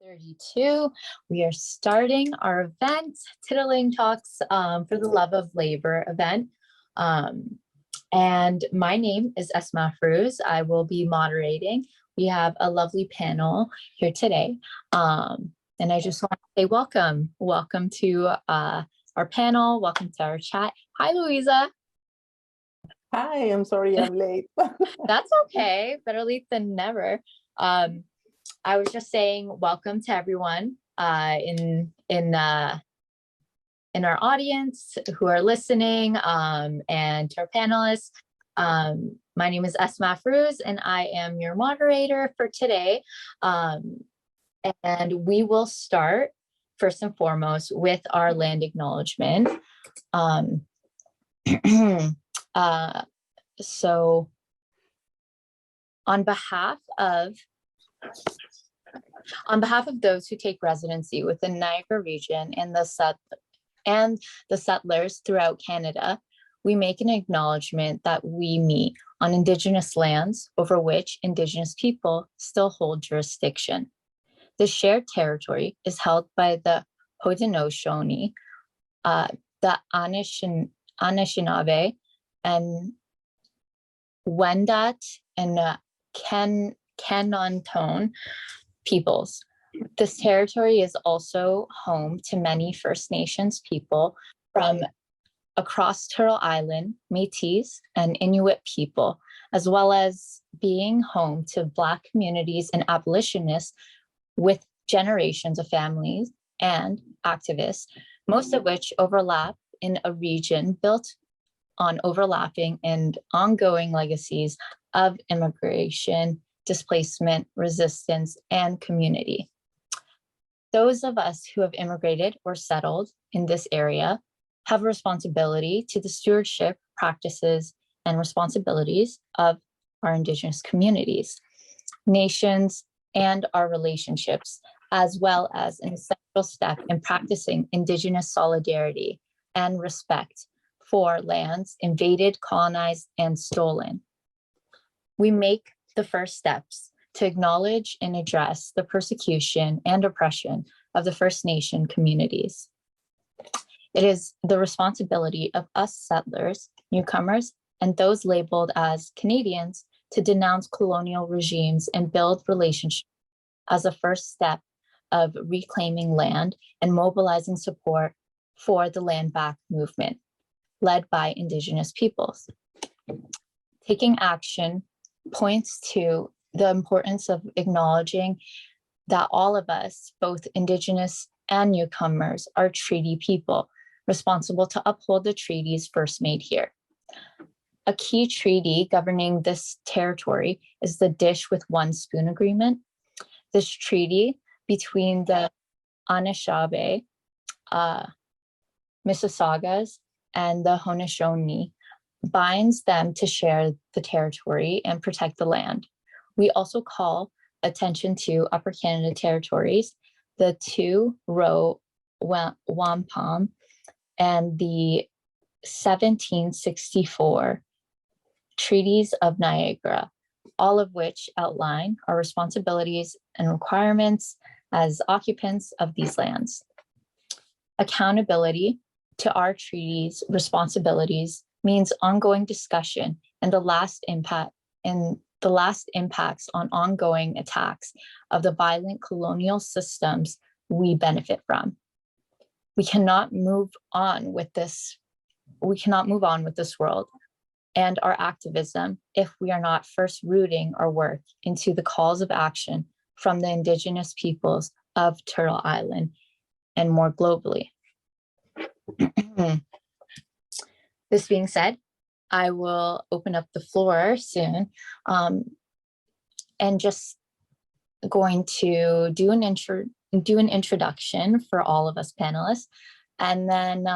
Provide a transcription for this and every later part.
32. We are starting our event, Titillating Talks for the Love of Labor event. And my name is Asma Afrooz. I will be moderating. We have a lovely panel here today. And I just want to say welcome. Welcome to our panel. Welcome to our chat. Hi, Luisa. Hi, I'm sorry I'm late. That's okay. Better late than never. I was just saying welcome to everyone in our audience who are listening, and to our panelists. My name is Asma Afrooz, and I am your moderator for today. And we will start first and foremost with our land acknowledgement. So on behalf of those who take residency within Niagara region and the settlers throughout Canada, we make an acknowledgement that we meet on Indigenous lands over which Indigenous people still hold jurisdiction. The shared territory is held by the Haudenosaunee, the Anishinaabe, and Wendat and Kenonton peoples. This territory is also home to many First Nations people from across Turtle Island, Métis, and Inuit people, as well as being home to Black communities and abolitionists with generations of families and activists, most of which overlap in a region built on overlapping and ongoing legacies of immigration, displacement, resistance, and community. Those of us who have immigrated or settled in this area have a responsibility to the stewardship, practices, and responsibilities of our Indigenous communities, nations, and our relationships, as well as an essential step in practicing Indigenous solidarity and respect for lands invaded, colonized, and stolen. We make the first steps to acknowledge and address the persecution and oppression of the First Nation communities. It is the responsibility of us settlers, newcomers, and those labeled as Canadians to denounce colonial regimes and build relationships as a first step of reclaiming land and mobilizing support for the Land Back movement, led by Indigenous peoples. Taking action points to the importance of acknowledging that all of us, both Indigenous and newcomers, are treaty people responsible to uphold the treaties first made here. A key treaty governing this territory is the Dish with One Spoon Agreement. This treaty between the Anishinaabe, Mississaugas, and the Haudenosaunee binds them to share the territory and protect the land. We also call attention to Upper Canada territories, the two Roe Wampum, and the 1764 Treaties of Niagara, all of which outline our responsibilities and requirements as occupants of these lands. Accountability to our treaties' responsibilities means ongoing discussion and the last impacts on ongoing attacks of the violent colonial systems we benefit from. We cannot move on with this world and our activism if we are not first rooting our work into the calls of action from the Indigenous peoples of Turtle Island and more globally. This being said, I will open up the floor soon, and just going to do an introduction for all of us panelists, and then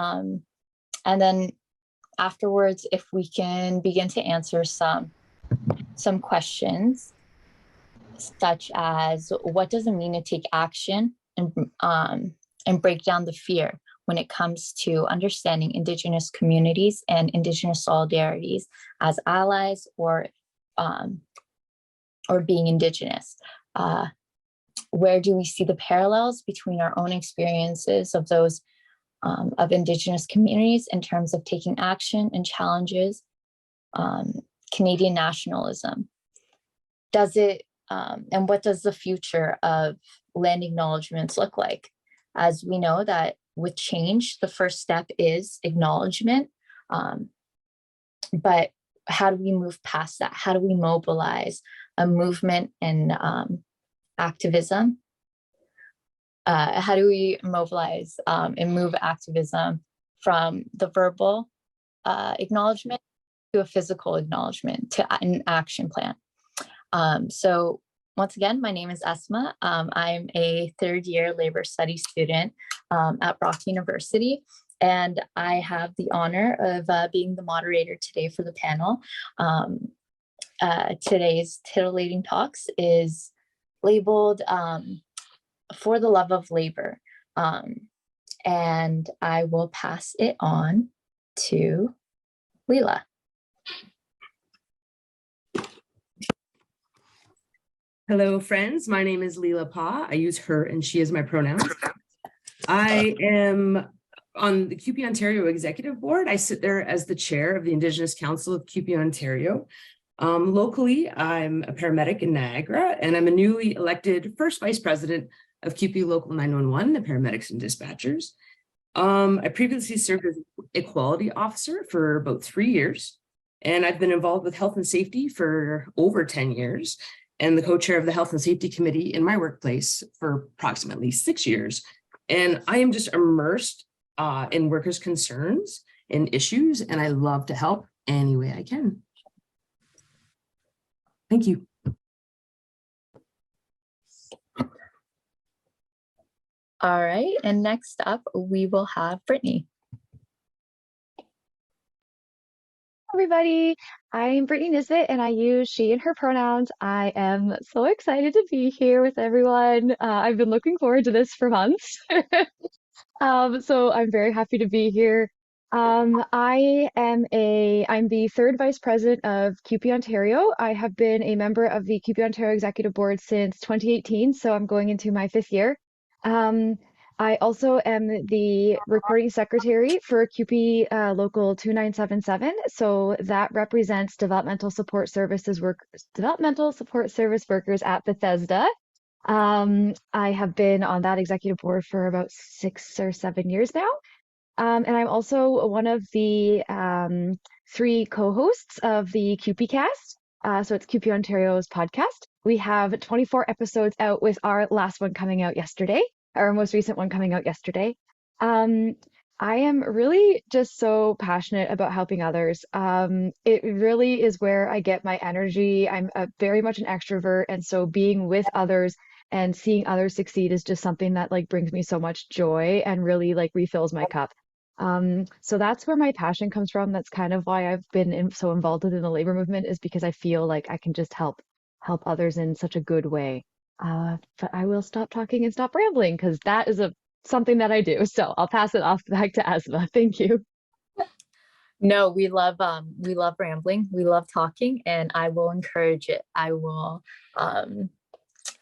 afterwards, if we can begin to answer some questions, such as what does it mean to take action and break down the fear when it comes to understanding Indigenous communities and Indigenous solidarities as allies or being Indigenous. Where do we see the parallels between our own experiences of those of Indigenous communities in terms of taking action and challenges Canadian nationalism? Does it, and what does the future of land acknowledgements look like? As we know that with change, the first step is acknowledgement. But how do we move past that? How do we mobilize a movement and activism? How do we mobilize and move activism from the verbal acknowledgement to a physical acknowledgement, to an action plan? So once again, my name is Asma. I'm a third-year labor studies student at Brock University, and I have the honor of being the moderator today for the panel. Today's Titillating Talks is labeled For the Love of Labor, and I will pass it on to Leila. Hello, friends. My name is Leila Paugh. I use her and she as my pronouns. I am on the CUPE Ontario Executive Board. I sit there as the chair of the Indigenous Council of CUPE Ontario. Locally, I'm a paramedic in Niagara, and I'm a newly elected first vice president of CUPE Local 911, the paramedics and dispatchers. I previously served as equality officer for about 3 years, and I've been involved with health and safety for over 10 years. And the co-chair of the Health and Safety Committee in my workplace for approximately 6 years. And I am just immersed in workers' concerns and issues, and I love to help any way I can. Thank you. All right, and next up, we will have Brittany. Everybody, I'm Brittany Nisbett and I use she and her pronouns. I am so excited to be here with everyone. I've been looking forward to this for months. So I'm very happy to be here. I'm the third vice president of CUPE Ontario. I have been a member of the CUPE Ontario Executive Board since 2018, so I'm going into my 5th year. I also am the recording secretary for CUPE Local 2977. So that represents developmental support service workers at Bethesda. I have been on that executive board for about 6 or 7 years now. And I'm also one of the 3 co-hosts of the CUPE cast. So it's CUPE Ontario's podcast. We have 24 episodes out, with our last one coming out yesterday. Our most recent one coming out yesterday. I am really just so passionate about helping others. It really is where I get my energy. I'm very much an extrovert, and so being with others and seeing others succeed is just something that like brings me so much joy and really like refills my cup. So that's where my passion comes from. That's kind of why I've been so involved in the labor movement, is because I feel like I can just help others in such a good way. But I will stop talking and stop rambling, because that is something that I do. So I'll pass it off back to Asma. Thank you. No, we love rambling. We love talking, and I will encourage it. I will,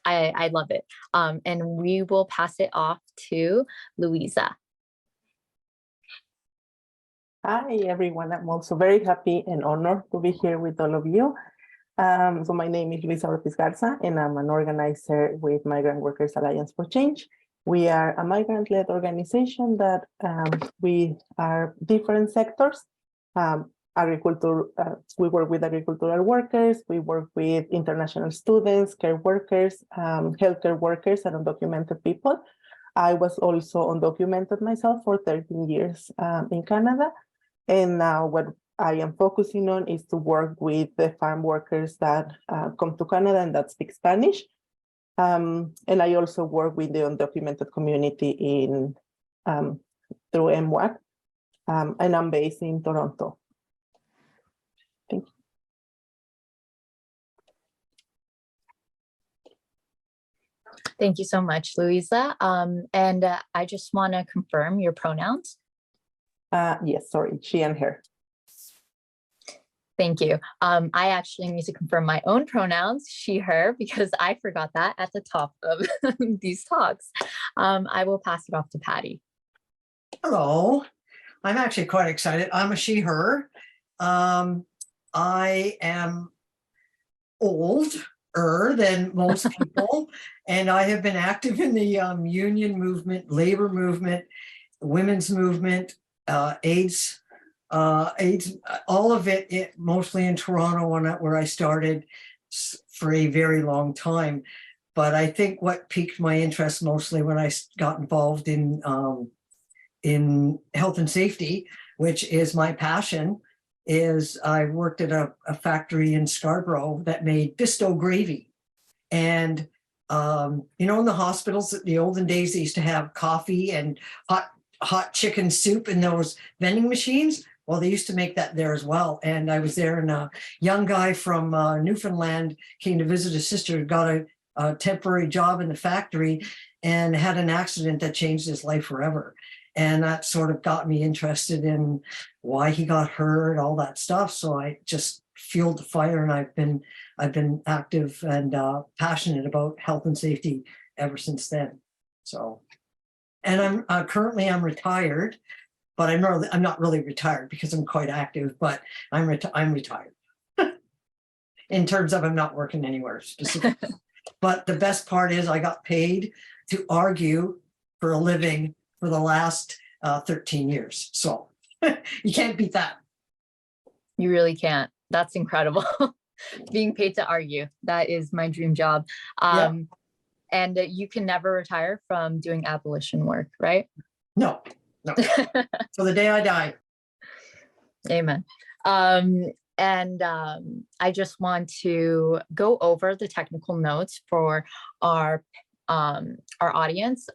I love it. And we will pass it off to Luisa. Hi, everyone. I'm also very happy and honored to be here with all of you. So my name is Luisa Ortiz-Garza, and I'm an organizer with Migrant Workers Alliance for Change. We are a migrant-led organization that we are different sectors. Agriculture, we work with agricultural workers, we work with international students, care workers, healthcare workers, and undocumented people. I was also undocumented myself for 13 years in Canada. And now what I am focusing on is to work with the farm workers that come to Canada and that speak Spanish. And I also work with the undocumented community in through MWAC, and I'm based in Toronto. Thank you. Thank you so much, Luisa. And I just want to confirm your pronouns. Yes, sorry, she and her. Thank you. I actually need to confirm my own pronouns, she, her, because I forgot that at the top of these talks. I will pass it off to Patty. Hello, I'm actually quite excited. I'm a she, her. I am older than most people, and I have been active in the union movement, labor movement, women's movement, AIDS, all of it mostly in Toronto, where I started for a very long time. But I think what piqued my interest mostly when I got involved in health and safety, which is my passion, is I worked at a factory in Scarborough that made Bisto gravy. And, you know, in the hospitals, in the olden days, they used to have coffee and hot chicken soup in those vending machines. Well, they used to make that there as well. And I was there, and a young guy from Newfoundland came to visit his sister, got a temporary job in the factory, and had an accident that changed his life forever. And that sort of got me interested in why he got hurt, all that stuff. So I just fueled the fire, and I've been active and passionate about health and safety ever since then. So, and I'm currently retired, but I'm not really retired because I'm quite active. But I'm retired in terms of I'm not working anywhere specifically. But the best part is I got paid to argue for a living for the last 13 years. So you can't beat that. You really can't. That's incredible. Being paid to argue. That is my dream job. And you can never retire from doing abolition work, right? No. So the day I die. Amen. I just want to go over the technical notes for our audience.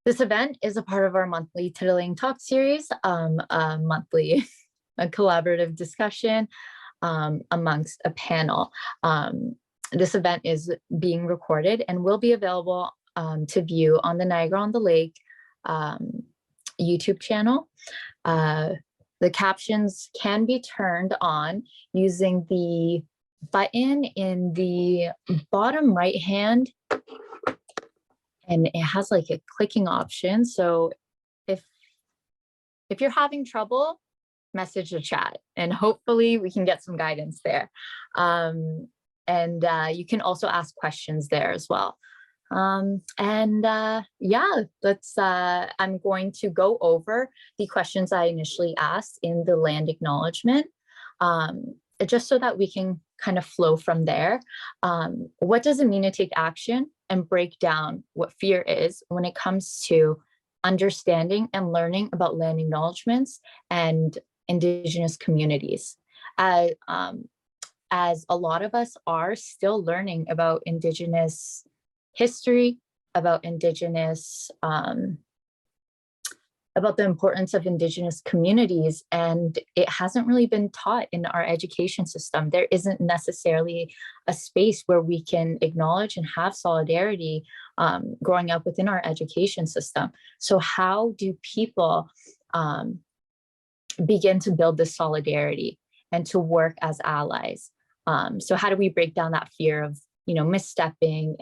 This event is a part of our monthly Titillating Talk series, a monthly collaborative discussion amongst a panel. This event is being recorded and will be available to view on the Niagara on the Lake YouTube channel. The captions can be turned on using the button in the bottom right hand, and it has like a clicking option. So if you're having trouble, message the chat, and hopefully we can get some guidance there. You can also ask questions there as well. I'm going to go over the questions I initially asked in the land acknowledgement, just so that we can kind of flow from there. What does it mean to take action, and break down what fear is when it comes to understanding and learning about land acknowledgements and Indigenous communities? As a lot of us are still learning about Indigenous history, about Indigenous, about the importance of Indigenous communities, and it hasn't really been taught in our education system. There isn't necessarily a space where we can acknowledge and have solidarity growing up within our education system. So how do people begin to build this solidarity and to work as allies? So how do we break down that fear of, misstepping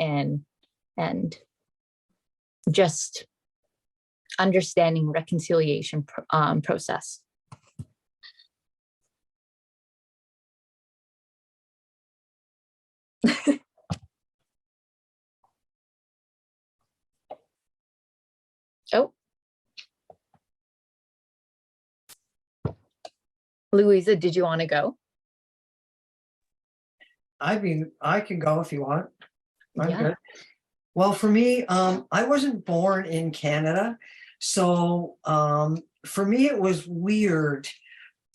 and just understanding reconciliation process? Oh, Luisa, did you want to go? I mean, I can go if you want. I'm Yeah. good. Well, for me, I wasn't born in Canada. So for me, it was weird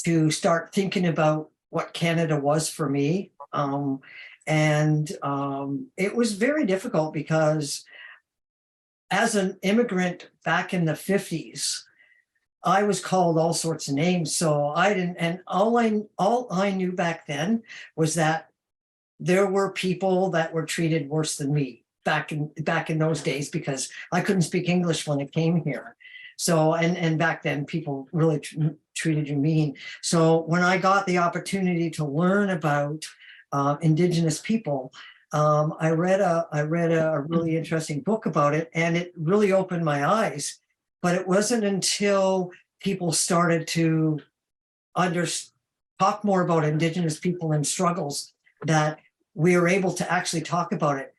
to start thinking about what Canada was for me. It was very difficult because as an immigrant back in the 50s, I was called all sorts of names. So I didn't, and all I knew back then was that there were people that were treated worse than me back in those days, because I couldn't speak English when I came here. So, and back then people really treated you mean. So when I got the opportunity to learn about Indigenous people, I read a really interesting book about it, and it really opened my eyes. But it wasn't until people started to talk more about Indigenous people and struggles that we were able to actually talk about it.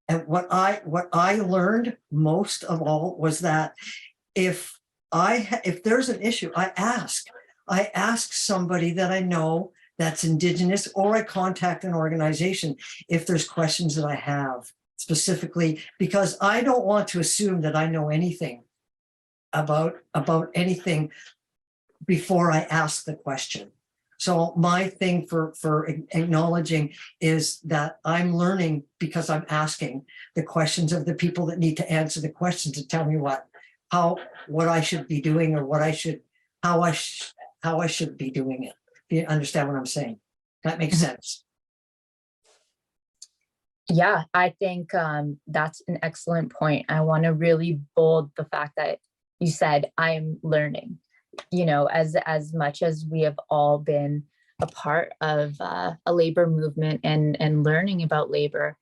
And what I learned most of all was that if there's an issue, I ask somebody that I know that's Indigenous, or I contact an organization if there's questions that I have specifically, because I don't want to assume that I know anything about anything before I ask the question. So my thing for acknowledging is that I'm learning because I'm asking the questions of the people that need to answer the questions to tell me what I should be doing, or how I should be doing it. You understand what I'm saying? That makes sense. Yeah, I think that's an excellent point. I want to really bold the fact that you said I am learning. You know, as much as we have all been a part of a labor movement and learning about labor,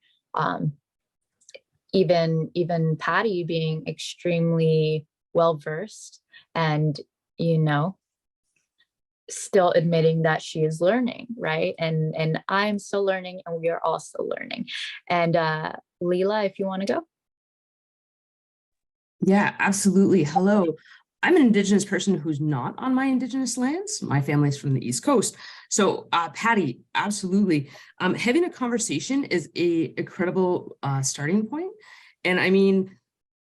even Patti being extremely well versed, and still admitting that she is learning, right? And I'm still learning, and we are all still learning. And Leila, if you want to go. Yeah, absolutely. Hello. I'm an Indigenous person who's not on my Indigenous lands. My family's from the East Coast. So Patti, absolutely. Having a conversation is a incredible starting point. And I mean,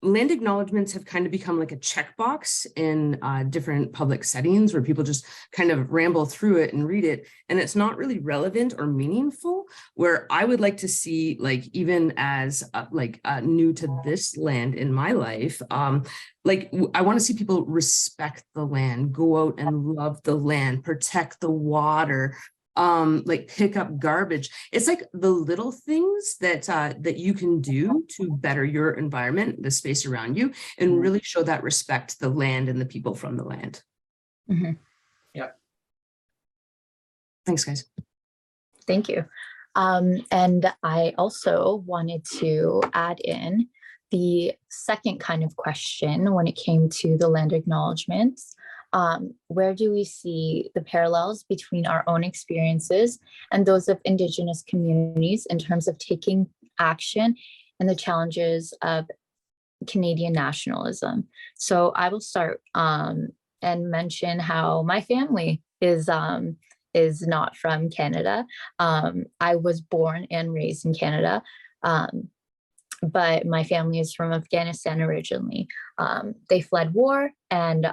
land acknowledgements have kind of become like a checkbox in different public settings where people just kind of ramble through it and read it, and it's not really relevant or meaningful. Where I would like to see, like, even as new to this land in my life, I want to see people respect the land, go out and love the land, protect the water, pick up garbage. It's like the little things that you can do to better your environment, the space around you, and really show that respect to the land and the people from the land. Mm-hmm. Yeah. Thanks, guys. Thank you. And I also wanted to add in the second kind of question when it came to the land acknowledgements. Where do we see the parallels between our own experiences and those of Indigenous communities in terms of taking action and the challenges of Canadian nationalism? So I will start and mention how my family is not from Canada. I was born and raised in Canada. But my family is from Afghanistan originally. They fled war and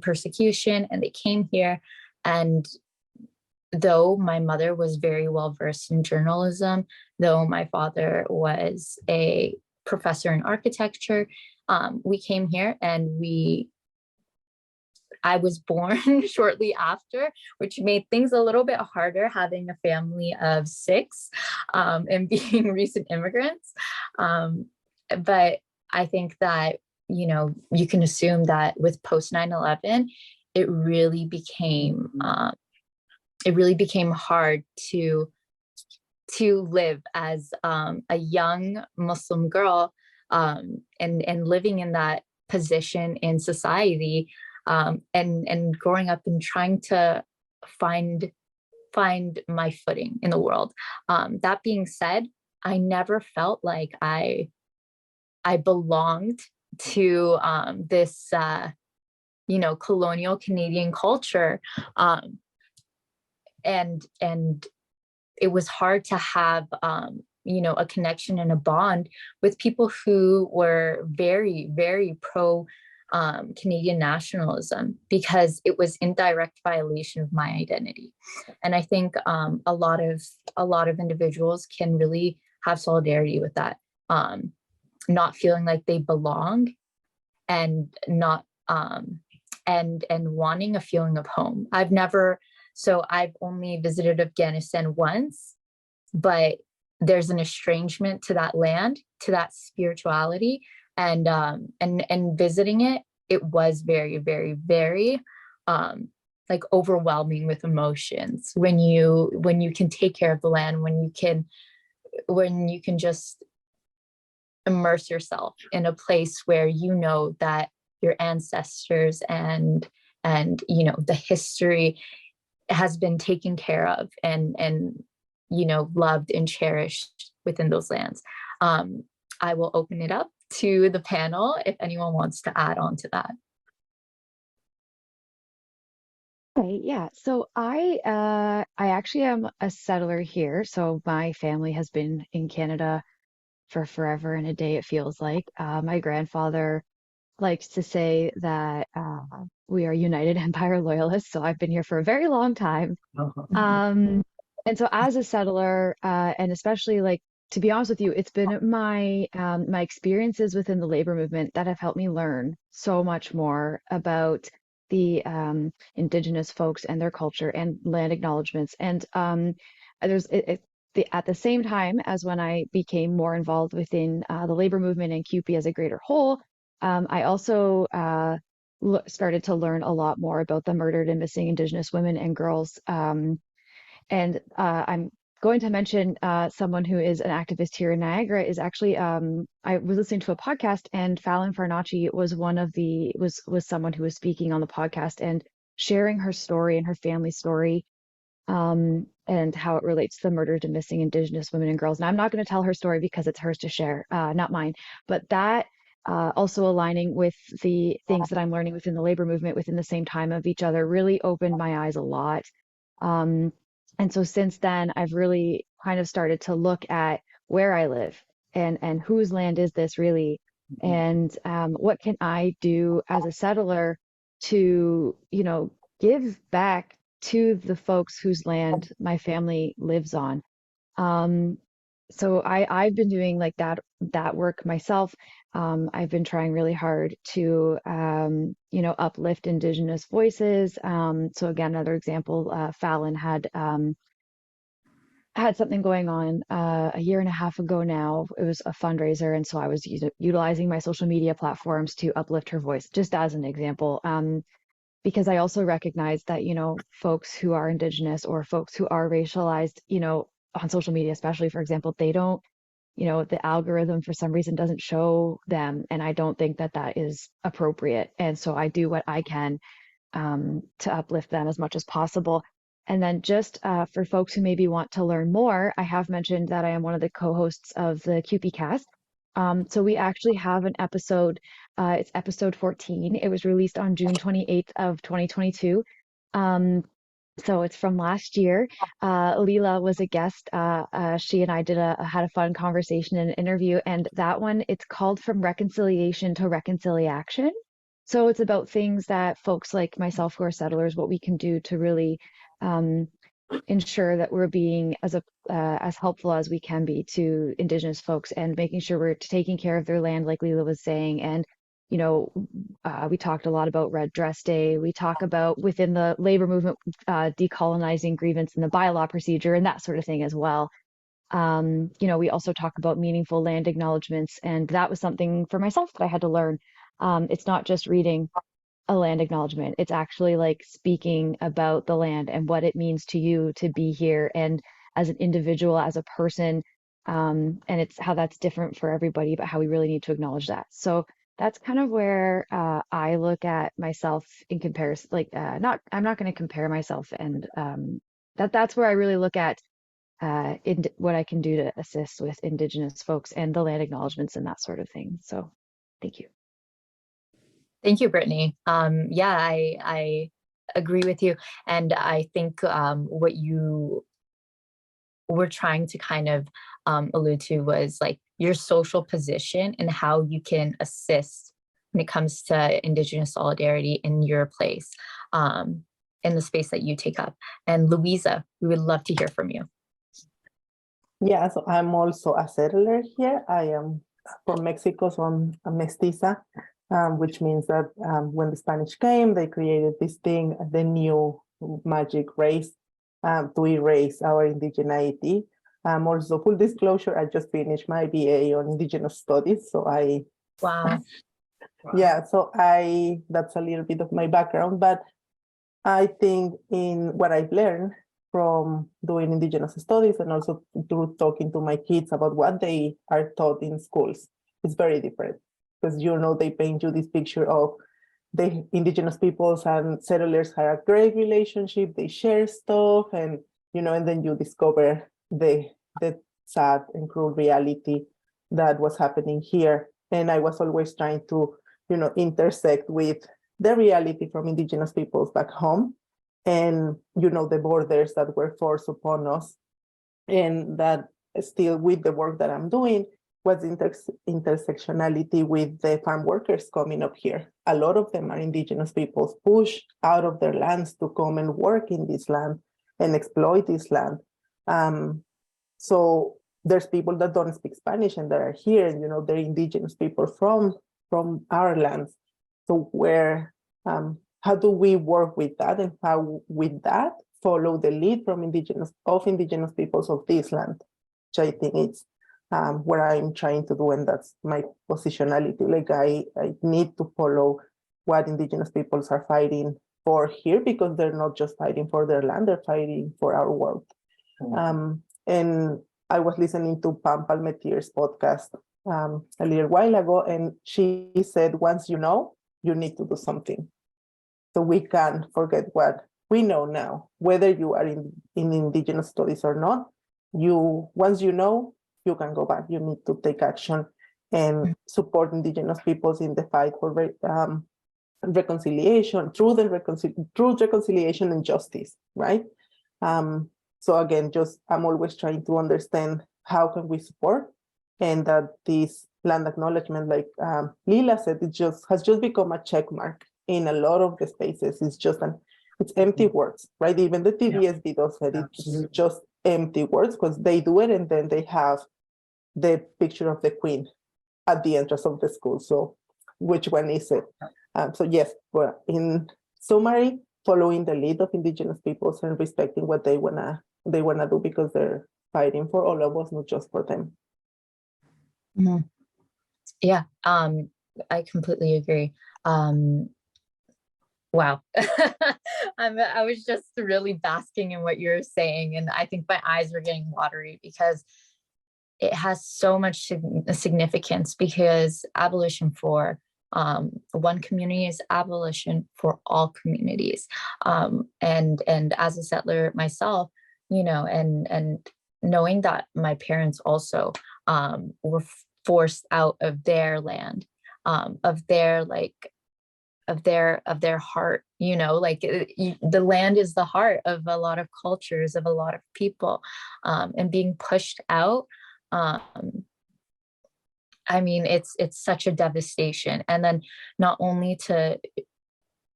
persecution, and they came here. And though my mother was very well versed in journalism, though my father was a professor in architecture, we came here, and I was born shortly after, which made things a little bit harder having a family of 6 and being recent immigrants. But I think that, you can assume that with post 9/11, it really became hard to live as a young Muslim girl and living in that position in society. And growing up and trying to find my footing in the world. That being said, I never felt like I belonged to this colonial Canadian culture, and it was hard to have a connection and a bond with people who were very, very pro Canadian nationalism, because it was in direct violation of my identity. And I think a lot of individuals can really have solidarity with that, not feeling like they belong, and not and wanting a feeling of home. I've only visited Afghanistan once, but there's an estrangement to that land, to that spirituality. And visiting it was very, very, very like overwhelming with emotions when you can take care of the land, when you can just immerse yourself in a place where you know that your ancestors and the history has been taken care of and loved and cherished within those lands. I will open it up to the panel if anyone wants to add on to that. Okay, yeah. So I actually am a settler here. So my family has been in Canada for forever and a day, it feels like. My grandfather likes to say that we are United Empire Loyalists. So I've been here for a very long time. And so as a settler, and especially like, to be honest with you, it's been my experiences within the labor movement that have helped me learn so much more about the Indigenous folks and their culture and land acknowledgements. And at the same time as when I became more involved within the labor movement and CUPE as a greater whole, I also started to learn a lot more about the murdered and missing Indigenous women and girls. And I'm going to mention someone who is an activist here in Niagara is actually, I was listening to a podcast, and Fallon Farnacci was was someone who was speaking on the podcast and sharing her story and her family story, and how it relates to the murdered and missing Indigenous women and girls. And I'm not going to tell her story because it's hers to share, not mine. But that also aligning with the things that I'm learning within the labor movement within the same time of each other really opened my eyes a lot. And so since then, I've really kind of started to look at where I live and whose land is this really, and what can I do as a settler to, give back to the folks whose land my family lives on. So I've been doing like that work myself. I've been trying really hard to, uplift Indigenous voices. So again, another example, Fallon had something going on a year and a half ago now. It was a fundraiser, and so I was utilizing my social media platforms to uplift her voice, just as an example. Because I also recognize that, folks who are Indigenous or folks who are racialized, on social media, especially, for example, they don't, the algorithm for some reason doesn't show them. And I don't think that that is appropriate. And so I do what I can to uplift them as much as possible. And then just for folks who maybe want to learn more, I have mentioned that I am one of the co-hosts of the CUPE cast. So we actually have an episode, it's episode 14. It was released on June 28th of 2022. So it's from last year. Leila was a guest. She and I had a fun conversation and interview, and that one, it's called From Reconciliation to Reconciliation. So it's about things that folks like myself who are settlers, what we can do to really ensure that we're being as helpful as we can be to Indigenous folks and making sure we're taking care of their land, like Leila was saying. And we talked a lot about Red Dress Day. We talk about within the labor movement, decolonizing grievance and the bylaw procedure and that sort of thing as well. We also talk about meaningful land acknowledgements, and that was something for myself that I had to learn. It's not just reading a land acknowledgement. It's actually like speaking about the land and what it means to you to be here and as an individual, as a person. And it's how that's different for everybody, but how we really need to acknowledge that. So that's kind of where I look at myself in comparison. Like, I'm not going to compare myself, and that's where I really look at what I can do to assist with Indigenous folks and the land acknowledgements and that sort of thing. So, thank you. Thank you, Brittany. Yeah, I agree with you, and I think what you were trying to kind of allude to was like your social position and how you can assist when it comes to Indigenous solidarity in your place, in the space that you take up. And Luisa, we would love to hear from you. Yeah, so I'm also a settler here. I am from Mexico, so I'm a mestiza, which means that when the Spanish came, they created this thing, the new magic race, to erase our indigeneity. Also, full disclosure, I just finished my BA on Indigenous Studies, so Wow. yeah, so that's a little bit of my background, but I think in what I've learned from doing Indigenous studies and also through talking to my kids about what they are taught in schools, it's very different. Because, they paint you this picture of the Indigenous peoples and settlers had a great relationship, they share stuff, and, and then you discover the sad and cruel reality that was happening here. And I was always trying to, intersect with the reality from Indigenous peoples back home and, the borders that were forced upon us. And that still with the work that I'm doing was intersectionality with the farm workers coming up here. A lot of them are Indigenous peoples pushed out of their lands to come and work in this land and exploit this land. So there's people that don't speak Spanish and that are here, and they're Indigenous people from our lands. So how do we work with that, and how with that follow the lead from Indigenous peoples of this land, which I think it's what I'm trying to do, and that's my positionality. Like I need to follow what Indigenous peoples are fighting for here, because they're not just fighting for their land, they're fighting for our world. And I was listening to Pam Palmetier's podcast a little while ago, and she said, once you know, you need to do something. So we can't forget what we know now, whether you are in Indigenous studies or not. Once you know, you can go back. You need to take action and support Indigenous peoples in the fight for reconciliation, truth reconciliation and justice, right? So again, I'm always trying to understand how can we support, and that this land acknowledgement, like Leila said, has just become a check mark in a lot of the spaces. It's empty words, right? Even the TDSB does said it's just empty words, because they do it and then they have the picture of the queen at the entrance of the school. So which one is it? So yes, but in summary, following the lead of Indigenous peoples and respecting what they wanna do, because they're fighting for all of us, not just for them. Mm-hmm. Yeah, I completely agree. Wow. I was just really basking in what you're saying, and I think my eyes were getting watery, because it has so much significance, because abolition for one community is abolition for all communities. And as a settler myself, and knowing that my parents also were forced out of their land, of their heart, the land is the heart of a lot of cultures, of a lot of people, and being pushed out. I mean, it's such a devastation. And then not only to,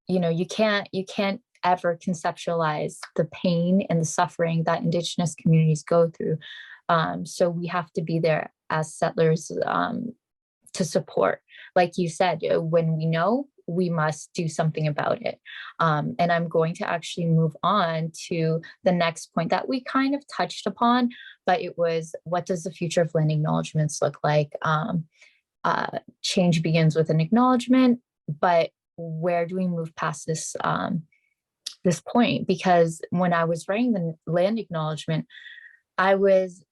you can't ever conceptualize the pain and the suffering that Indigenous communities go through. So we have to be there as settlers to support. Like you said, when we know, we must do something about it. And I'm going to actually move on to the next point that we kind of touched upon, but it was, what does the future of land acknowledgements look like? Change begins with an acknowledgement, but where do we move past this point? Because when I was writing the land acknowledgement, I was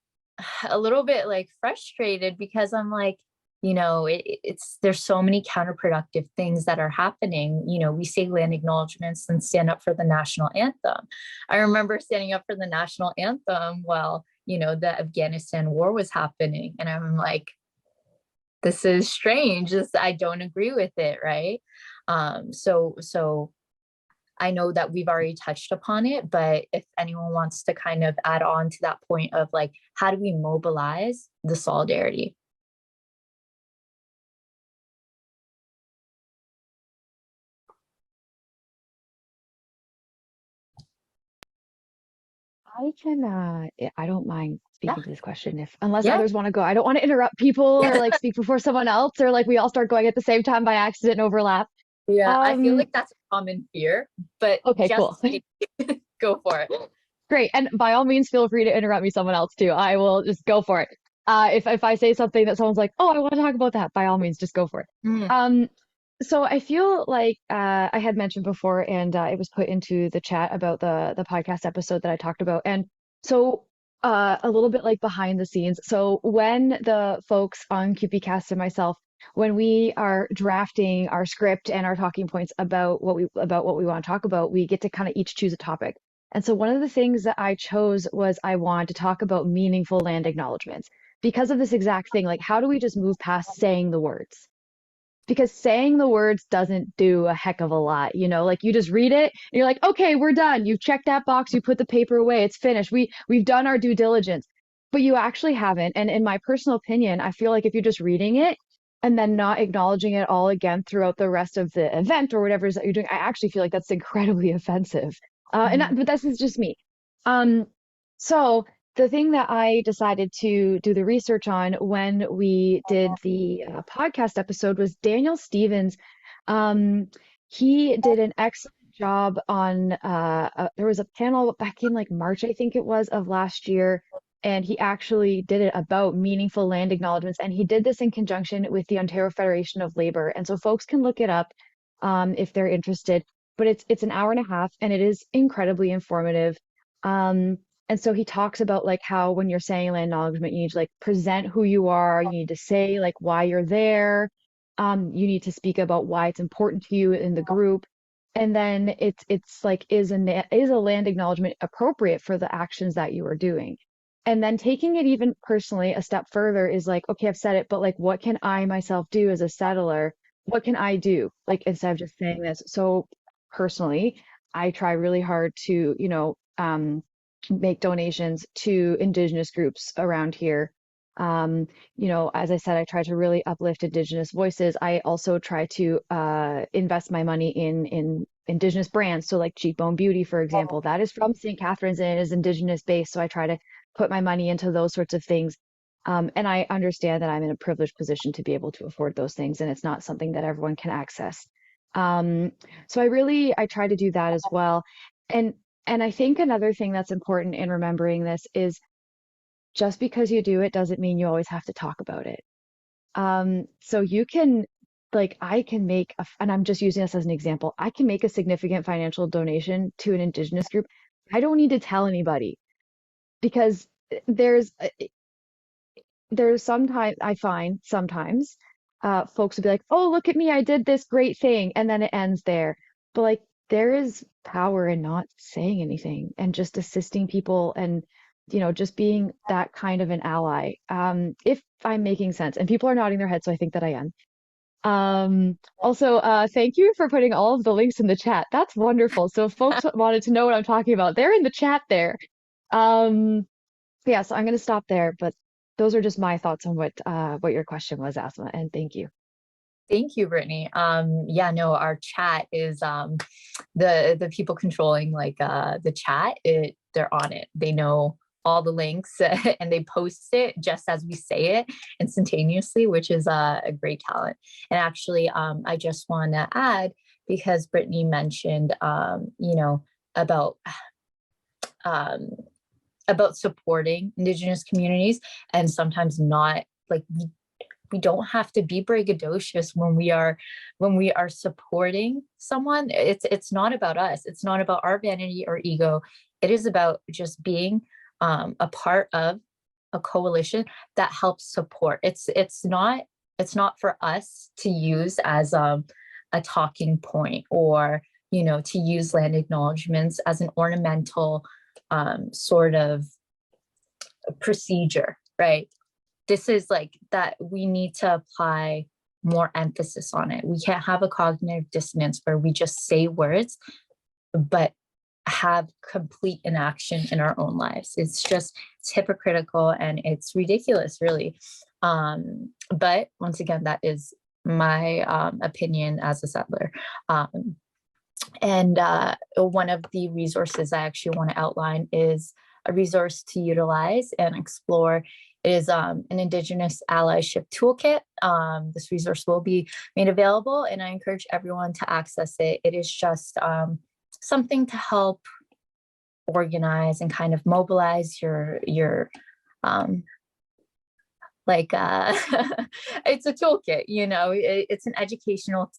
a little bit frustrated, because I'm like, there's so many counterproductive things that are happening. We say land acknowledgements and stand up for the national anthem. I remember standing up for the national anthem while, the Afghanistan war was happening. And I'm like, this is strange. I don't agree with it, right? So I know that we've already touched upon it, but if anyone wants to kind of add on to that point of how do we mobilize the solidarity? I don't mind speaking to this question unless others want to go. I don't want to interrupt people or speak before someone else, or we all start going at the same time by accident and overlap. Yeah, I feel like that's a common fear, but okay, cool. Go for it. Great. And by all means, feel free to interrupt me, someone else too. I will just go for it. If I say something that someone's like, oh, I want to talk about that, by all means, just go for it. So I feel like I had mentioned before, and it was put into the chat about the podcast episode that I talked about. And so a little bit like behind the scenes. So when the folks on CUPEcast and myself, when we are drafting our script and our talking points about what we want to talk about, we get to kind of each choose a topic. And so one of the things that I chose was I wanted to talk about meaningful land acknowledgements because of this exact thing. Like, how do we just move past saying the words? Because saying the words doesn't do a heck of a lot, you know, like you just read it and you're like, okay, we're done. You check that box, you put the paper away, it's finished. We've done our due diligence, but you actually haven't. And in my personal opinion, I feel like if you're just reading it and then not acknowledging it all again throughout the rest of the event or whatever it is that you're doing, I actually feel like that's incredibly offensive. But this is just me. So the thing that I decided to do the research on when we did the podcast episode was Daniel Stevens. He did an excellent job on, there was a panel back in like March, I think it was, of last year. And he actually did it about meaningful land acknowledgements. And he did this in conjunction with the Ontario Federation of Labor. And so folks can look it up if they're interested. But it's an hour and a half and it is incredibly informative. And so he talks about like how when you're saying land acknowledgement, you need to like present who you are. You need to say like why you're there. You need to speak about why it's important to you in the group. And then it's like, is a land acknowledgement appropriate for the actions that you are doing? And then taking it even personally a step further is like, okay, I've said it, but like, what can I myself do as a settler? What can I do? Like, instead of just saying this. So personally, I try really hard to, you know, make donations to Indigenous groups around here. You know, as I said, I try to really uplift Indigenous voices. I also try to invest my money in Indigenous brands. So like Cheekbone Beauty, for example, that is from St. Catharines and it is Indigenous based. So I try to put my money into those sorts of things. And I understand that I'm in a privileged position to be able to afford those things, and it's not something that everyone can access. So I try to do that as well. And I think another thing that's important in remembering this is just because you do it doesn't mean you always have to talk about it. So you can, like, I can make, and I'm just using this as an example, I can make a significant financial donation to an Indigenous group. I don't need to tell anybody because there's sometimes, I find sometimes folks will be like, oh, look at me, I did this great thing. And then it ends there. But like, there is power in not saying anything and just assisting people and, you know, just being that kind of an ally. If I'm making sense, and people are nodding their heads, so I think that I am. Also, thank you for putting all of the links in the chat. That's wonderful. So if folks wanted to know what I'm talking about, they're in the chat there. Yeah, so I'm going to stop there, but those are just my thoughts on what your question was, Asma, and thank you. Thank you, Brittany. Yeah, no, our chat is the people controlling like the chat. They're on it. They know all the links and they post it just as we say it instantaneously, which is a great talent. And actually, I just want to add, because Brittany mentioned, you know, about supporting Indigenous communities, and sometimes not like we don't have to be braggadocious when we are supporting someone. It's not about us. It's not about our vanity or ego. It is about just being a part of a coalition that helps support. It's not for us to use as a talking point, or, you know, to use land acknowledgements as an ornamental sort of procedure, right? This is like that we need to apply more emphasis on it. We can't have a cognitive dissonance where we just say words, but have complete inaction in our own lives. It's hypocritical and it's ridiculous, really. But once again, that is my opinion as a settler. And one of the resources I actually want to outline is a resource to utilize and explore. It is an Indigenous allyship toolkit. This resource will be made available, and I encourage everyone to access it. It is just something to help organize and kind of mobilize your like it's a toolkit, you know, it's an educational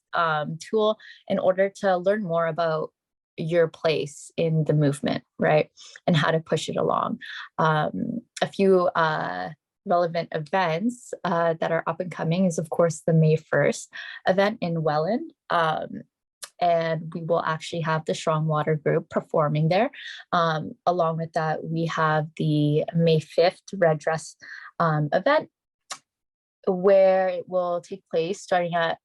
tool in order to learn more about your place in the movement, right? And how to push it along. A few relevant events that are up and coming is, of course, the May 1st event in Welland. And we will actually have the Strong Water group performing there. Along with that, we have the May 5th Red Dress event, where it will take place starting at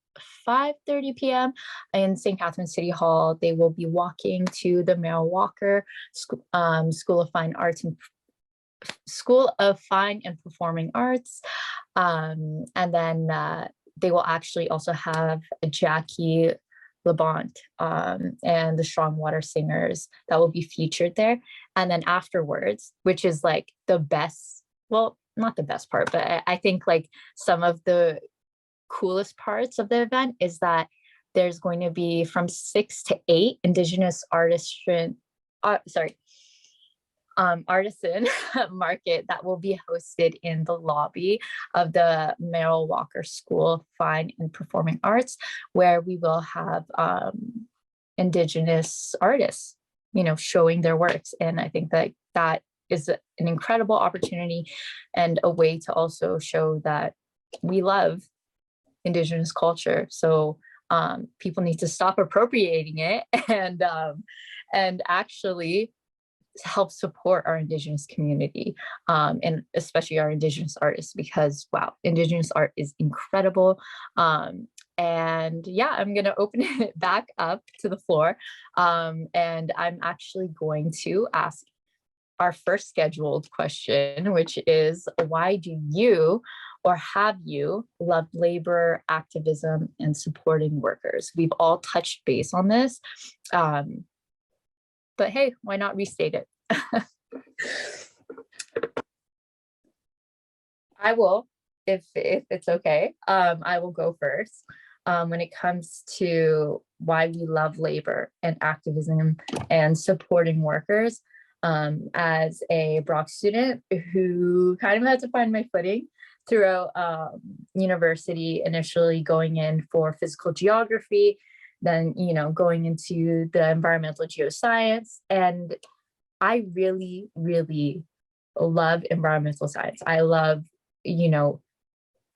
5:30 p.m. in St. Catharines City Hall. They will be walking to the Merrill Walker School of Fine and Performing Arts. And then they will actually also have Jackie Labont and the Strong Water Singers that will be featured there. And then afterwards, which is like the best, well, not the best part, but I think like some of the coolest parts of the event is that there's going to be from 6 to 8 Indigenous artisan market that will be hosted in the lobby of the Merrill Walker School of Fine and Performing Arts, where we will have Indigenous artists, you know, showing their works. And I think that that is an incredible opportunity and a way to also show that we love Indigenous culture. So people need to stop appropriating it and actually help support our Indigenous community, and especially our Indigenous artists, because wow, Indigenous art is incredible. And yeah, I'm going to open it back up to the floor. And I'm actually going to ask our first scheduled question, which is, why do you or have you loved labor, activism, and supporting workers? We've all touched base on this. But hey, why not restate it? I will, if it's okay. I will go first. When it comes to why we love labor and activism and supporting workers, as a Brock student who kind of had to find my footing throughout university, initially going in for physical geography, then, you know, going into the environmental geoscience. And I really, really love environmental science. I love, you know,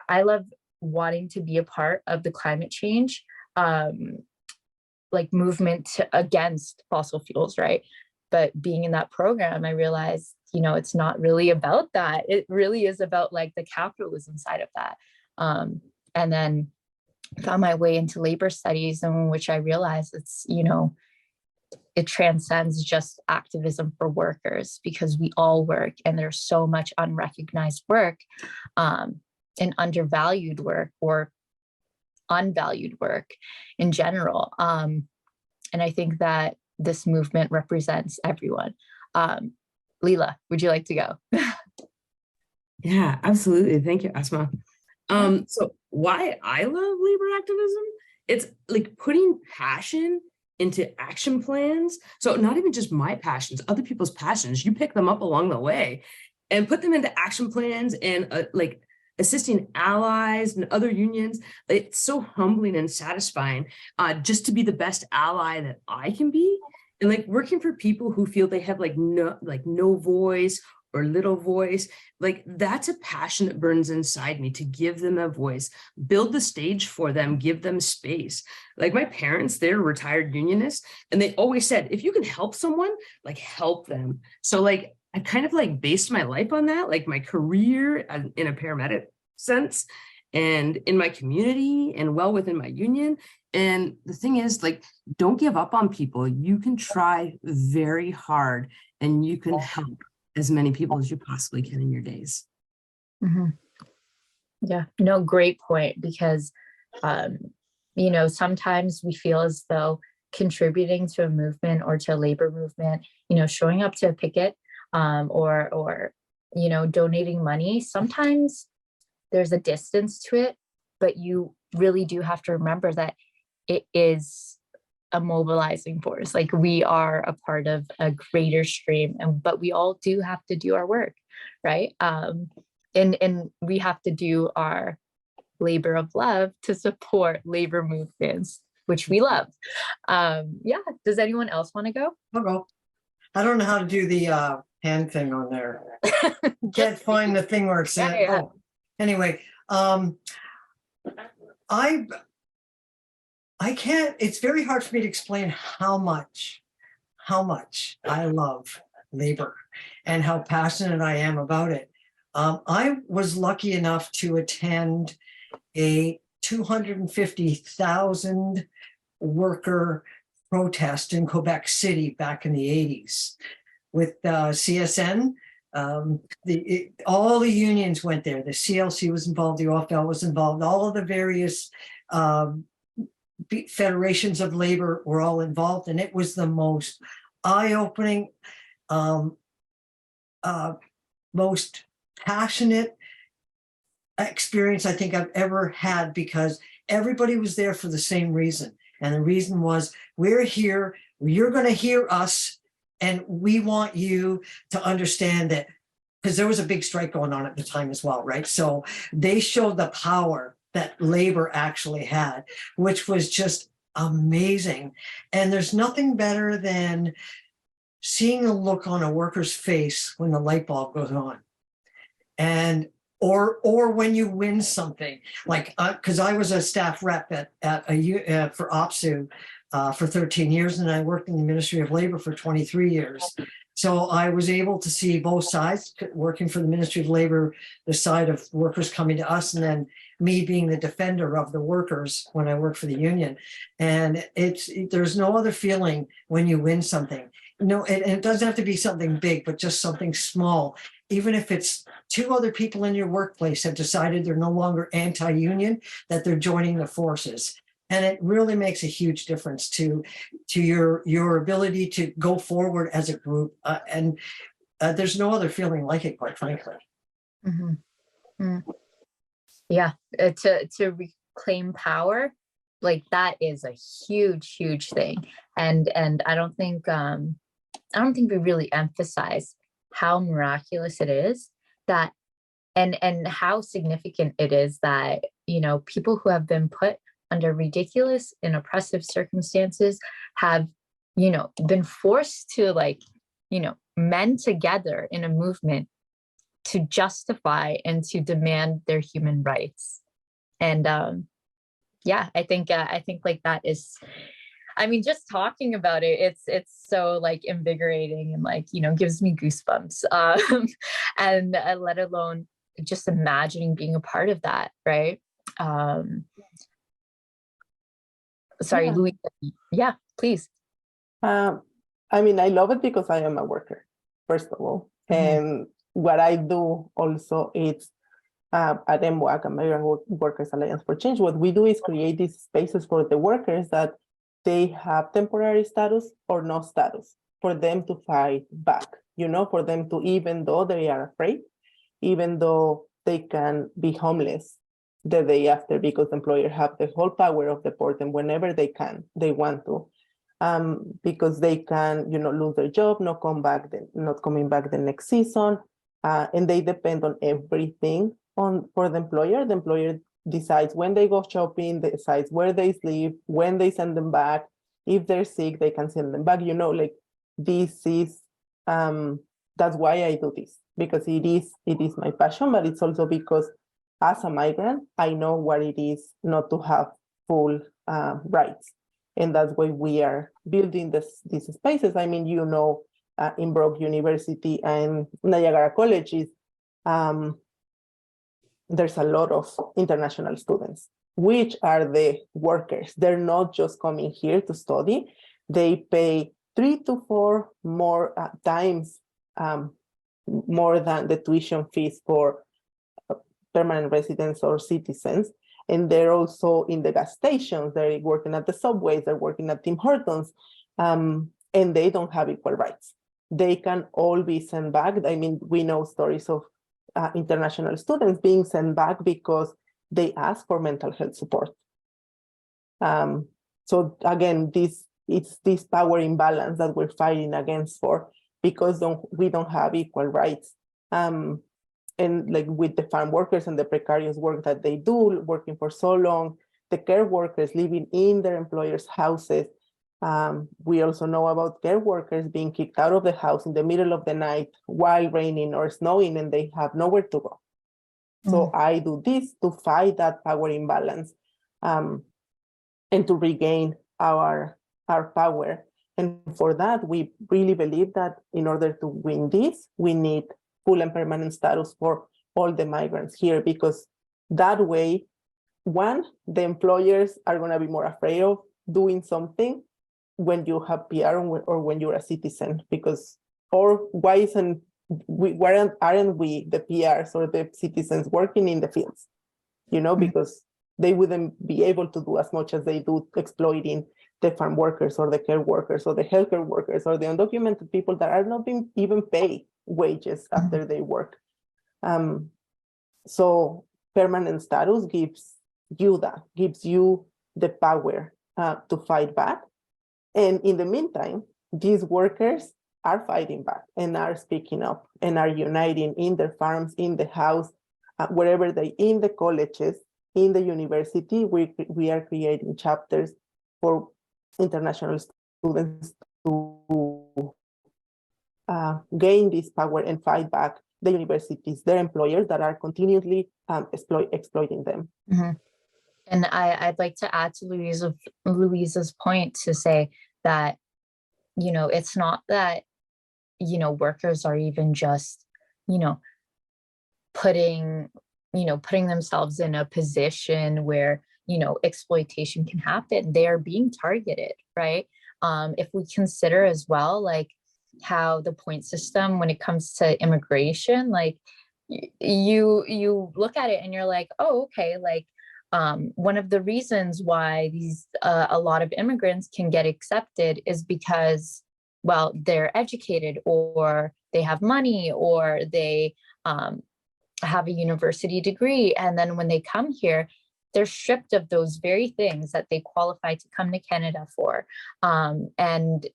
I love wanting to be a part of the climate change, like movement against fossil fuels, right? But being in that program, I realized, you know, it's not really about that. It really is about like the capitalism side of that. And then found my way into labor studies, in which I realized it's, you know, it transcends just activism for workers, because we all work and there's so much unrecognized work and undervalued work or unvalued work in general. And I think that this movement represents everyone. Leila, would you like to go? Yeah, absolutely. Thank you, Asma. So why I love labor activism, it's like putting passion into action plans. So not even just my passions, other people's passions, you pick them up along the way and put them into action plans and like assisting allies and other unions. It's so humbling and satisfying just to be the best ally that I can be. And like working for people who feel they have no voice or little voice, like that's a passion that burns inside me, to give them a voice, build the stage for them, give them space. Like my parents, they're retired unionists, and they always said, if you can help someone, like help them. So like I kind of like based my life on that, like my career in a paramedic sense, and in my community and well within my union. And the thing is, like, don't give up on people. You can try very hard and you can help as many people as you possibly can in your days. Mm-hmm. Yeah, no, great point, because, you know, sometimes we feel as though contributing to a movement or to a labor movement, you know, showing up to a picket or, you know, donating money, sometimes there's a distance to it, but you really do have to remember that it is a mobilizing force. Like we are a part of a greater stream, but we all do have to do our work, right? and we have to do our labor of love to support labor movements, which we love. Yeah, does anyone else want to go? I'll go. I don't know how to do the hand thing on there. Can't find the thing where it said, Yeah. oh, anyway, I can't, it's very hard for me to explain how much I love labor and how passionate I am about it. I was lucky enough to attend a 250,000 worker protest in Quebec City back in the 80s with CSN. All the unions went there. The CLC was involved, the OFL was involved, all of the various federations of labor were all involved, and it was the most eye-opening, most passionate experience I think I've ever had, because everybody was there for the same reason. And the reason was, we're here, you're going to hear us, and we want you to understand that, because there was a big strike going on at the time as well, right? So they showed the power that labor actually had, which was just amazing. And there's nothing better than seeing the look on a worker's face when the light bulb goes on. And or when you win something, like because I was a staff rep for OPSEU for 13 years, and I worked in the Ministry of Labor for 23 years. So I was able to see both sides, working for the Ministry of Labor, the side of workers coming to us, and then me being the defender of the workers when I worked for the union. And there's no other feeling when you win something. No, and it doesn't have to be something big, but just something small. Even if it's two other people in your workplace have decided they're no longer anti-union, that they're joining the forces. And it really makes a huge difference to your ability to go forward as a group. And there's no other feeling like it, quite frankly. Mm-hmm. Mm. Yeah, to reclaim power, like that is a huge thing. And I don't think we really emphasize how miraculous it is that, and how significant it is that, you know, people who have been put under ridiculous and oppressive circumstances have, you know, been forced to, like, you know, mend together in a movement to justify and to demand their human rights. And yeah, I think like that is, I mean, just talking about it, it's so like invigorating and, like, you know, gives me goosebumps. And let alone just imagining being a part of that, right? Sorry, Yeah. Luisa. Yeah, please. I mean, I love it because I am a worker, first of all. Mhm. And what I do also is at MWAC, Migrant Workers Alliance for Change, what we do is create these spaces for the workers that they have temporary status or no status, for them to fight back, you know, for them to, even though they are afraid, even though they can be homeless the day after, because the employer have the whole power of deport them whenever they can, they want to, because they can, you know, lose their job, not coming back the next season, and they depend on everything for the employer. The employer decides when they go shopping, decides where they sleep, when they send them back. If they're sick, they can send them back. You know, like, this is that's why I do this, because it is my passion, but it's also because as a migrant, I know what it is not to have full rights. And that's why we are building these spaces. I mean, you know, in Brock University and Niagara colleges, there's a lot of international students, which are the workers. They're not just coming here to study. They pay 3 to 4 more times more than the tuition fees for permanent residents or citizens. And they're also in the gas stations. They're working at the subways. They're working at Tim Hortons. And they don't have equal rights. They can all be sent back. I mean, we know stories of international students being sent back because they ask for mental health support. So again, it's this power imbalance that we're fighting against for, because we don't have equal rights. And and like with the farm workers and the precarious work that they do, working for so long, the care workers living in their employers' houses. We also know about care workers being kicked out of the house in the middle of the night while raining or snowing, and they have nowhere to go. So I do this to fight that power imbalance, and to regain our power. And for that, we really believe that in order to win this, we need full and permanent status for all the migrants here, because that way, one, the employers are going to be more afraid of doing something when you have PR or when you're a citizen, because, or why aren't we the PRs or the citizens working in the fields, because they wouldn't be able to do as much as they do exploiting the farm workers or the care workers or the healthcare workers or the undocumented people that are not being even paid wages after they work. So permanent status gives you the power to fight back. And in the meantime, these workers are fighting back and are speaking up and are uniting in their farms, in the house, wherever in the colleges, in the university. We are creating chapters for international students to gain this power and fight back the universities, their employers that are continually exploiting them. Mm-hmm. And I'd like to add to Luisa's point to say that, it's not that, workers are even just, putting themselves in a position where, exploitation can happen. They are being targeted, right? If we consider as well, like how the point system, when it comes to immigration, like you look at it and you're like, oh, okay, like, one of the reasons why these a lot of immigrants can get accepted is because, well, they're educated or they have money or they have a university degree. And then when they come here, they're stripped of those very things that they qualify to come to Canada for. And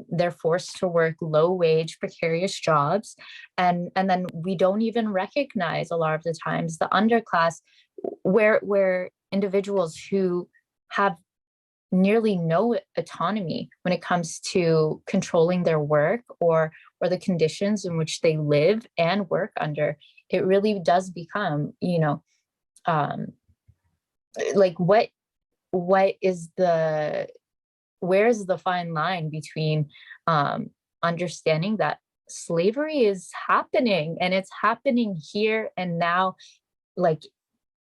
they're forced to work low wage, precarious jobs. And then we don't even recognize a lot of the times the underclass, where individuals who have nearly no autonomy when it comes to controlling their work or the conditions in which they live and work under. It really does become, like where's the fine line between understanding that slavery is happening and it's happening here and now, like,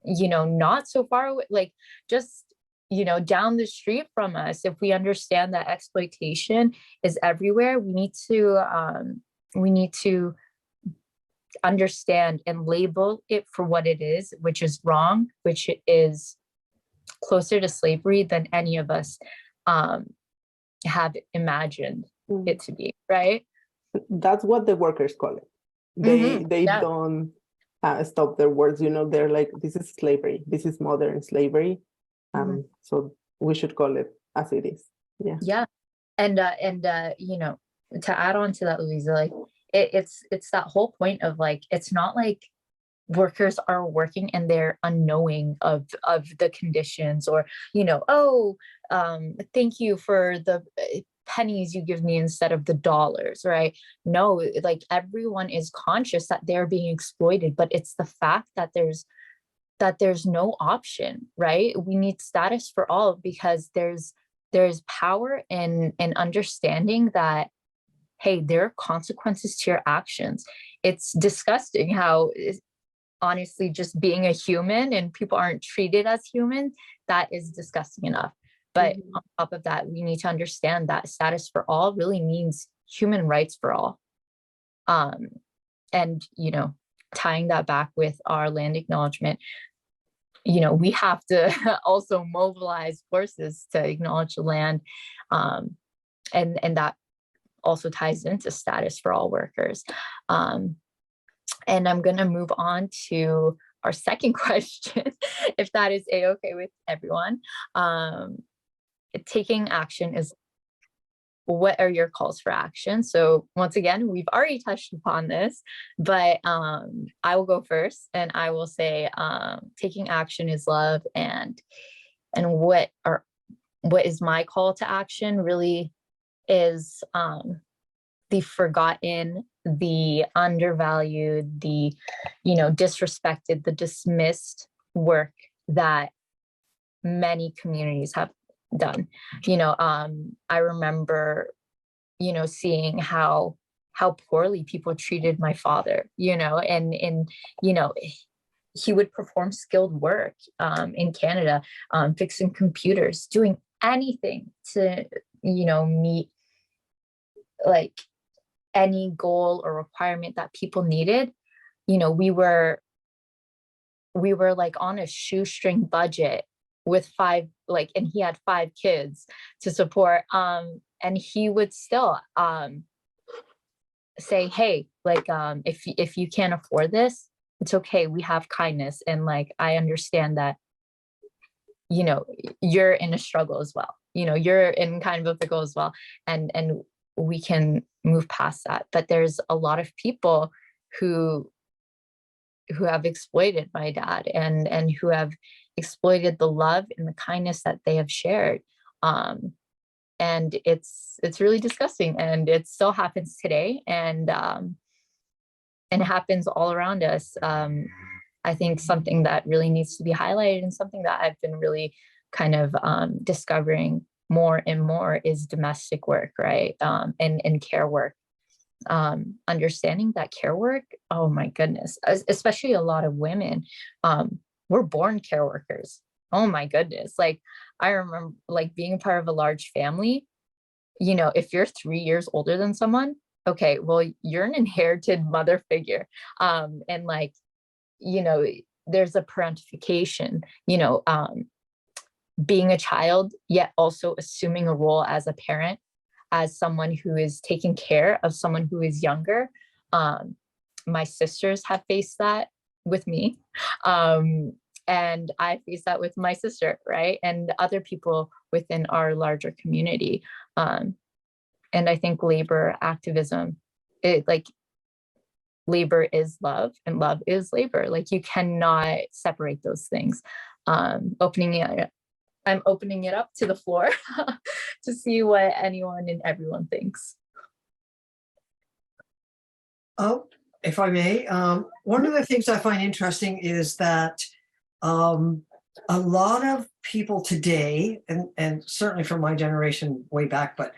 not so far away, like just, down the street from us. If we understand that exploitation is everywhere, we need to understand and label it for what it is, which is wrong, which is closer to slavery than any of us have imagined it to be, right? That's what the workers call it. They don't stop their words, they're like, this is slavery, this is modern slavery. So we should call it as it is. Yeah. And to add on to that, Luisa, like it's that whole point of like, it's not like workers are working and they're unknowing of the conditions or, thank you for the pennies you give me instead of the dollars, right? No, like everyone is conscious that they're being exploited, but it's the fact that there's no option, right? We need status for all because there's power in understanding that, hey, there are consequences to your actions. It's disgusting how, honestly, just being a human and people aren't treated as human, that is disgusting enough. But on top of that, we need to understand that status for all really means human rights for all. And, tying that back with our land acknowledgement, we have to also mobilize forces to acknowledge the land. And that also ties into status for all workers. And I'm going to move on to our second question, if that is a-okay with everyone. Taking action is, what are your calls for action? So once again, we've already touched upon this, but I will go first, and I will say taking action is love, and what is my call to action really is the forgotten, the undervalued, the disrespected, the dismissed work that many communities have done. I remember seeing how poorly people treated my father, and he would perform skilled work in Canada, fixing computers, doing anything to meet like any goal or requirement that people needed. We were like on a shoestring budget with and he had 5 kids to support, and he would still say, hey, like if you can't afford this, it's okay, we have kindness, and like I understand that you're in a struggle as well, you're in kind of a pickle as well, and we can move past that. But there's a lot of people who have exploited my dad, and who have exploited the love and the kindness that they have shared, and it's really disgusting, and it still happens today, and it happens all around us. I think something that really needs to be highlighted, and something that I've been really kind of discovering more and more, is domestic work, right? And care work. Understanding that care work, oh my goodness, especially a lot of women, we're born care workers. Oh my goodness. Like I remember like being part of a large family, if you're 3 years older than someone, okay, well, you're an inherited mother figure. And like, there's a parentification, being a child, yet also assuming a role as a parent, as someone who is taking care of someone who is younger. My sisters have faced that with me. And I faced that with my sister, right? And other people within our larger community. And I think labor activism, labor is love, and love is labor. Like you cannot separate those things. I'm opening it up to the floor to see what anyone and everyone thinks. Oh, if I may, one of the things I find interesting is that a lot of people today, and certainly from my generation way back, but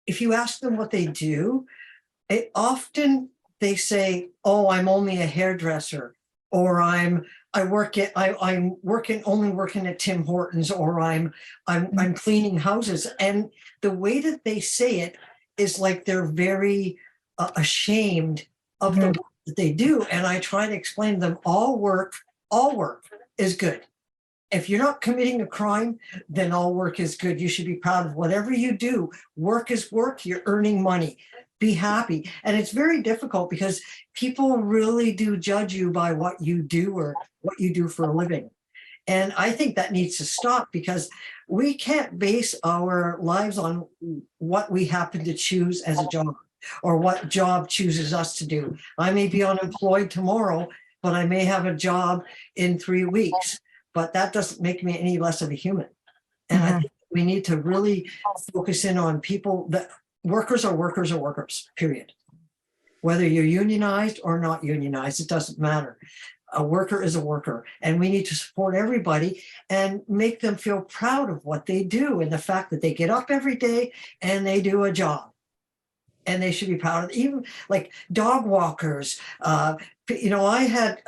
if you ask them what they do, often they say, oh, I'm only a hairdresser, or I'm only working at Tim Hortons, or I'm cleaning houses. And the way that they say it is like they're very ashamed of the work that they do. And I try to explain to them, all work is good. If you're not committing a crime, then all work is good. You should be proud of whatever you do. Work is work. You're earning money. Be happy. And it's very difficult because people really do judge you by what you do or what you do for a living. And I think that needs to stop, because we can't base our lives on what we happen to choose as a job, or what job chooses us to do. I may be unemployed tomorrow, but I may have a job in 3 weeks, but that doesn't make me any less of a human. And I think we need to really focus in on people that workers are workers are workers, period. Whether you're unionized or not unionized, it doesn't matter. A worker is a worker, and we need to support everybody and make them feel proud of what they do, and the fact that they get up every day and they do a job, and they should be proud of it. Even like dog walkers. I had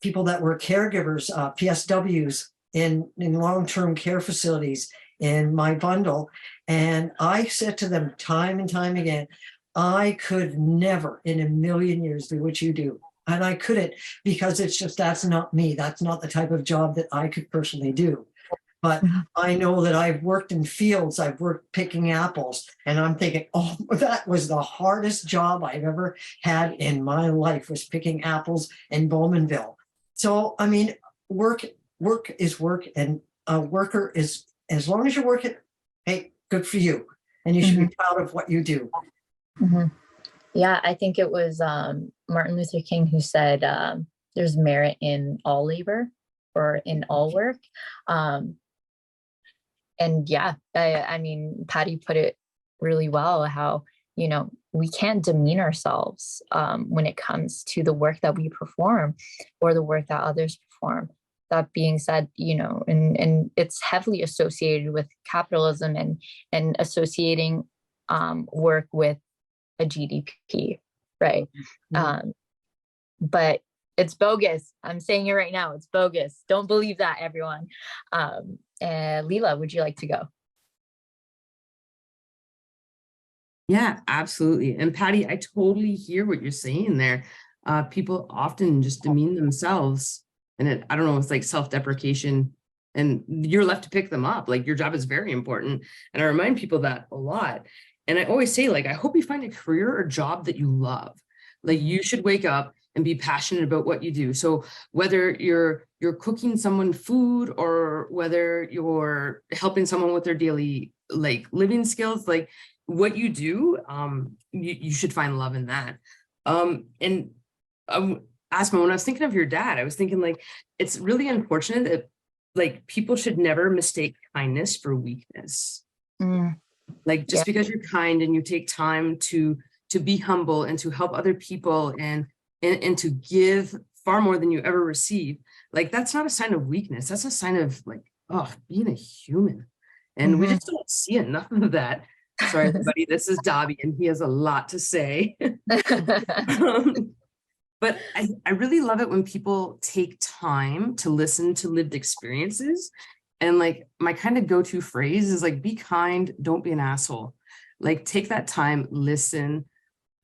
people that were caregivers, PSWs in long-term care facilities in my bundle, and I said to them time and time again, I could never in a million years do what you do. And I couldn't, because it's just, that's not me. That's not the type of job that I could personally do. But I know that I've worked in fields, I've worked picking apples, and I'm thinking, oh, that was the hardest job I've ever had in my life, was picking apples in Bowmanville. So, I mean, work is work, and a worker is as long as you're working, hey, good for you. And you should be proud of what you do. Yeah, I think it was Martin Luther King who said there's merit in all labor or in all work. And yeah, I mean, Patty put it really well, how, you know, we can't demean ourselves when it comes to the work that we perform or the work that others perform. That being said, you know, and it's heavily associated with capitalism and associating work with a GDP, right? But it's bogus. I'm saying it right now. It's bogus. Don't believe that, everyone. And Leila, would you like to go? Yeah, absolutely. And Patty, I totally hear what you're saying there. People often just demean themselves, and I don't know, it's like self-deprecation, and you're left to pick them up. Like, your job is very important. And I remind people that a lot. And I always say, like, I hope you find a career or job that you love. Like, you should wake up and be passionate about what you do. So whether you're cooking someone food, or whether you're helping someone with their daily like living skills, like what you do, you should find love in that. Asma, when I was thinking of your dad, I was thinking, like, it's really unfortunate that, like, people should never mistake kindness for weakness. Like, just because you're kind and you take time to be humble and to help other people and to give far more than you ever receive, like, that's not a sign of weakness. That's a sign of, like, oh, being a human. And we just don't see enough of that. Sorry, everybody, this is Dobby, and he has a lot to say. But I really love it when people take time to listen to lived experiences. And, like, my kind of go-to phrase is, like, be kind, don't be an asshole. Like, take that time, listen,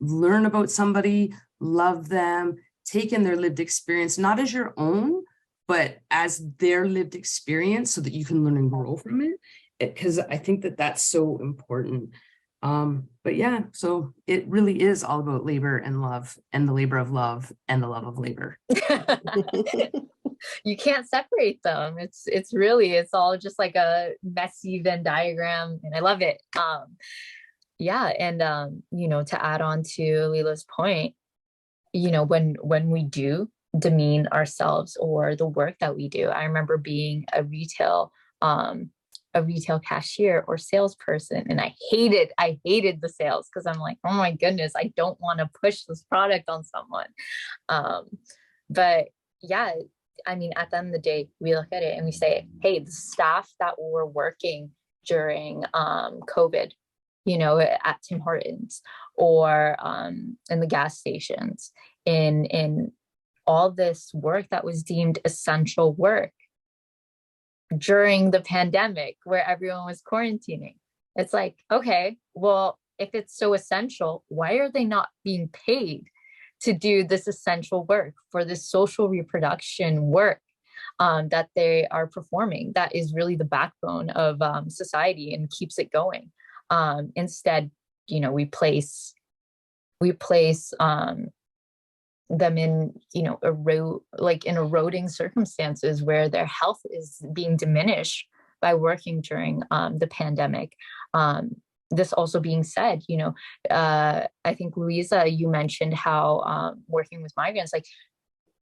learn about somebody, love them, take in their lived experience, not as your own, but as their lived experience, so that you can learn and grow from it. Because I think that that's so important. But yeah, so it really is all about labor and love, and the labor of love and the love of labor. You can't separate them. It's all just like a messy Venn diagram, and I love it. Yeah, and you know, to add on to Leila's point, you know, when we do demean ourselves or the work that we do, I remember being a retail cashier or salesperson, and I hated the sales, because I'm like, oh my goodness, I don't want to push this product on someone. But yeah, I mean, at the end of the day, we look at it and we say, hey, the staff that were working during COVID, you know, at Tim Hortons or in the gas stations, in all this work that was deemed essential work during the pandemic, where everyone was quarantining. It's like, okay, well, if it's so essential, why are they not being paid to do this essential work, for this social reproduction work that they are performing? That is really the backbone of society and keeps it going. Instead, you know, we place them in, you know, eroding circumstances where their health is being diminished by working during the pandemic. This also being said, you know, I think, Luisa, you mentioned how working with migrants, like,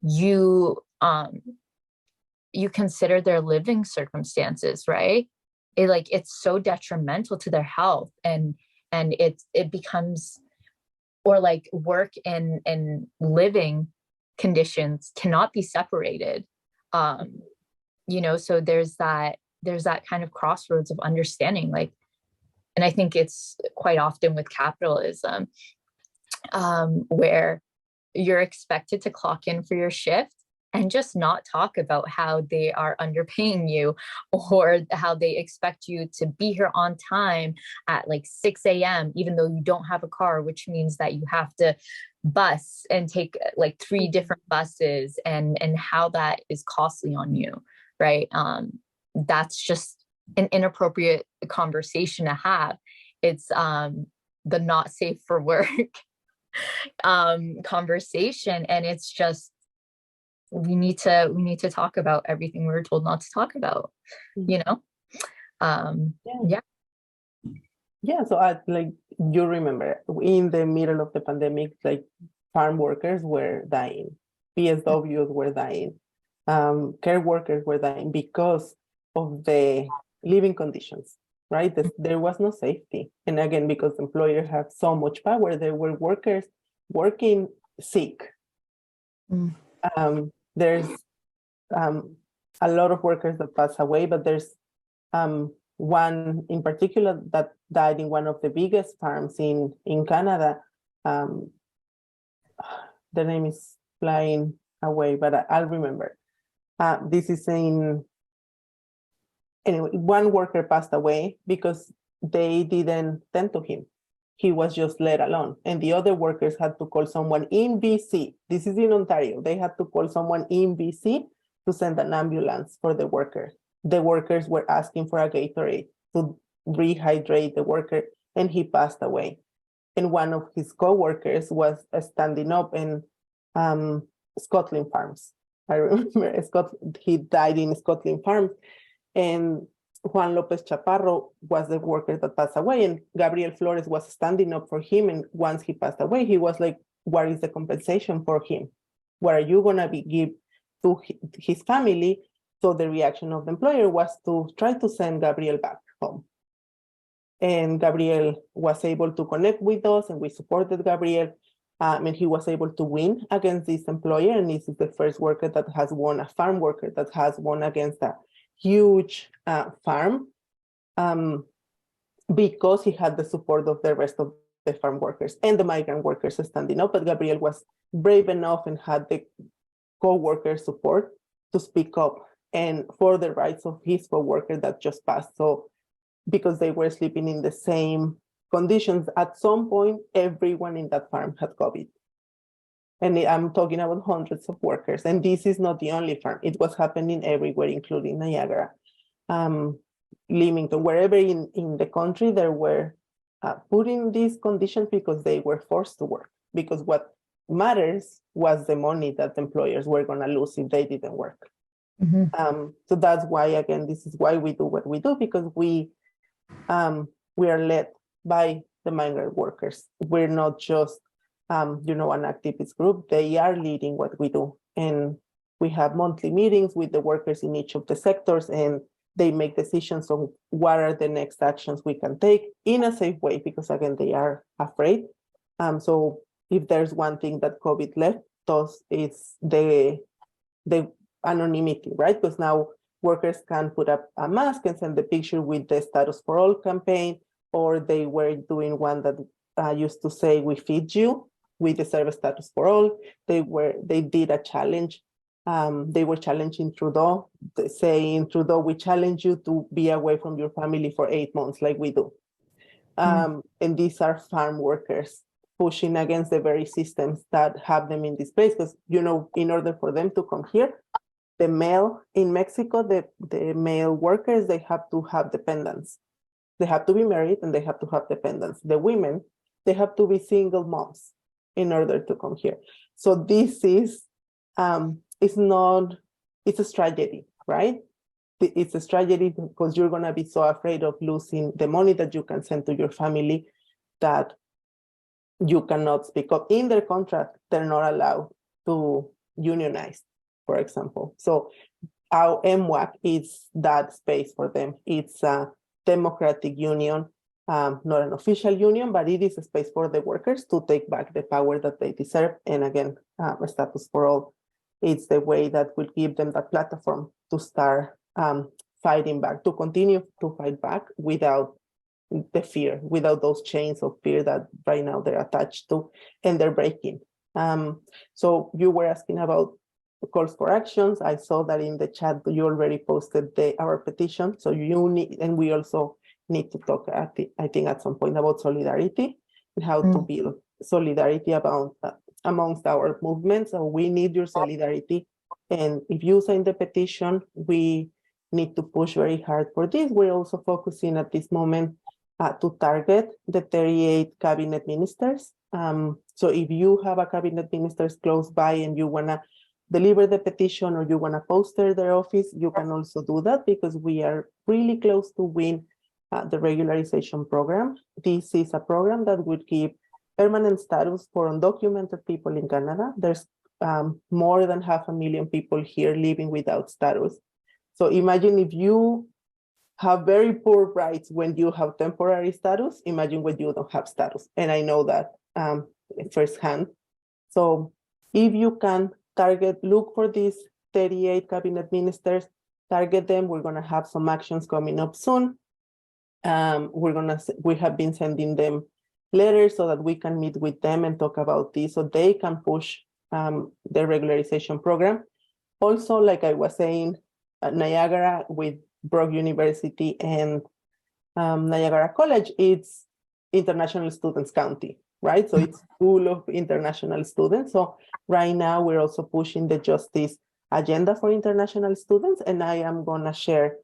you consider their living circumstances, right? It's so detrimental to their health, and it becomes, or like, work and living conditions cannot be separated. You know, so there's that kind of crossroads of understanding, like, and I think it's quite often with capitalism, where you're expected to clock in for your shift and just not talk about how they are underpaying you, or how they expect you to be here on time at like 6 a.m., even though you don't have a car, which means that you have to bus and take like 3 different buses, and how that is costly on you, right? That's just an inappropriate conversation to have. It's the not safe for work conversation, and it's just, we need to talk about everything we were told not to talk about, you know. Yeah, so you remember in the middle of the pandemic, like farm workers were dying, PSWs were dying, care workers were dying because of the living conditions, right? There was no safety. And again, because employers have so much power, there were workers working sick. There's a lot of workers that pass away, but there's one in particular that died in one of the biggest farms in Canada. The name is flying away, but I'll remember. This is anyway, one worker passed away because they didn't tend to him. He was just let alone. And the other workers had to call someone in BC. This is in Ontario. They had to call someone in BC to send an ambulance for the worker. The workers were asking for a Gatorade to rehydrate the worker, and he passed away. And one of his co-workers was standing up in Scotland Farms. I remember he died in Scotland Farms, and Juan Lopez Chaparro was the worker that passed away, and Gabriel Flores was standing up for him. And once he passed away, he was like, what is the compensation for him? What are you gonna give to his family? So the reaction of the employer was to try to send Gabriel back home. And Gabriel was able to connect with us, and we supported Gabriel. And he was able to win against this employer. And this is the first worker that has won, a farm worker that has won against a huge farm, because he had the support of the rest of the farm workers and the migrant workers standing up. But Gabriel was brave enough and had the co-worker support to speak up and for the rights of his co-worker that just passed. So because they were sleeping in the same conditions, at some point, everyone in that farm had COVID. And I'm talking about hundreds of workers. And this is not the only farm. It was happening everywhere, including Niagara, Leamington, wherever in the country, they were put in these conditions because they were forced to work. Because what matters was the money that employers were going to lose if they didn't work. So that's why, again, this is why we do what we do, because we are led by the migrant workers. We're not just, an activist group. They are leading what we do. And we have monthly meetings with the workers in each of the sectors, and they make decisions on what are the next actions we can take in a safe way, because again, they are afraid. So if there's one thing that COVID left us, it's the anonymity, right? Because now workers can put up a mask and send the picture with the Status for All campaign, or they were doing one that used to say, we feed you, we deserve a Status for All. They did a challenge. They were challenging Trudeau, saying, Trudeau, we challenge you to be away from your family for 8 months like we do. And these are farm workers pushing against the very systems that have them in this place. Because, in order for them to come here, the male in Mexico, the male workers, they have to have dependents. They have to be married and they have to have dependents. The women, they have to be single moms in order to come here. So this is, it's a tragedy, right? It's a tragedy because you're going to be so afraid of losing the money that you can send to your family that you cannot speak up. In their contract, they're not allowed to unionize, for example. So our MWAC is that space for them. It's a democratic union, not an official union, but it is a space for the workers to take back the power that they deserve. And again, a Status for All, it's the way that will give them that platform to start fighting back, to continue to fight back without the fear, without those chains of fear that right now they're attached to and they're breaking. So you were asking about calls for actions. I saw that in the chat you already posted our petition. So you need, and we also need to talk, I think at some point, about solidarity and how to build solidarity about amongst our movements. So we need your solidarity. And if you sign the petition, we need to push very hard for this. We're also focusing at this moment to target the 38 cabinet ministers. So if you have a cabinet ministers close by and you wanna deliver the petition or you want to poster their office, you can also do that because we are really close to win the regularization program. This is a program that would give permanent status for undocumented people in Canada. There's more than 500,000 people here living without status. So imagine if you have very poor rights when you have temporary status, imagine when you don't have status. And I know that firsthand. So if you can look for these 38 cabinet ministers, target them. We're going to have some actions coming up soon. We have been sending them letters so that we can meet with them and talk about this so they can push the regularization program. Also, like I was saying, Niagara with Brock University and Niagara College, it's international students county, right? So it's full of international students. So right now we're also pushing the justice agenda for international students. And I am gonna share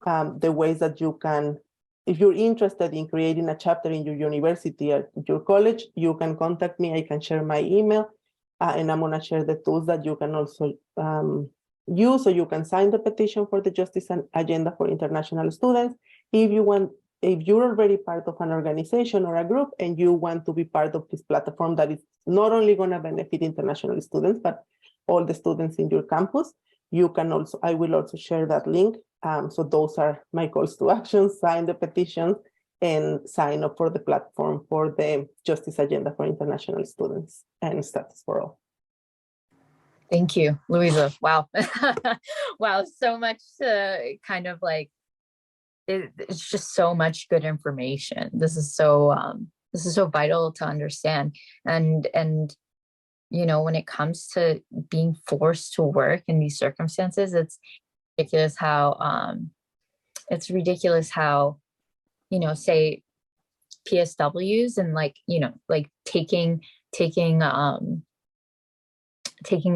the ways that you can, if you're interested in creating a chapter in your university or your college, you can contact me. I can share my email and I'm gonna share the tools that you can also use so you can sign the petition for the justice agenda for international students. If you're already part of an organization or a group and you want to be part of this platform that is not only gonna benefit international students, but all the students in your campus, you can also, I will also share that link. So those are my calls to action: sign the petition and sign up for the platform for the justice agenda for international students and status for all. Thank you, Luisa. Wow. Wow. So much kind of like, it's just so much good information. This is so vital to understand. And, you know, when it comes to being forced to work in these circumstances, it's ridiculous how, you know, say PSWs and like, you know, like taking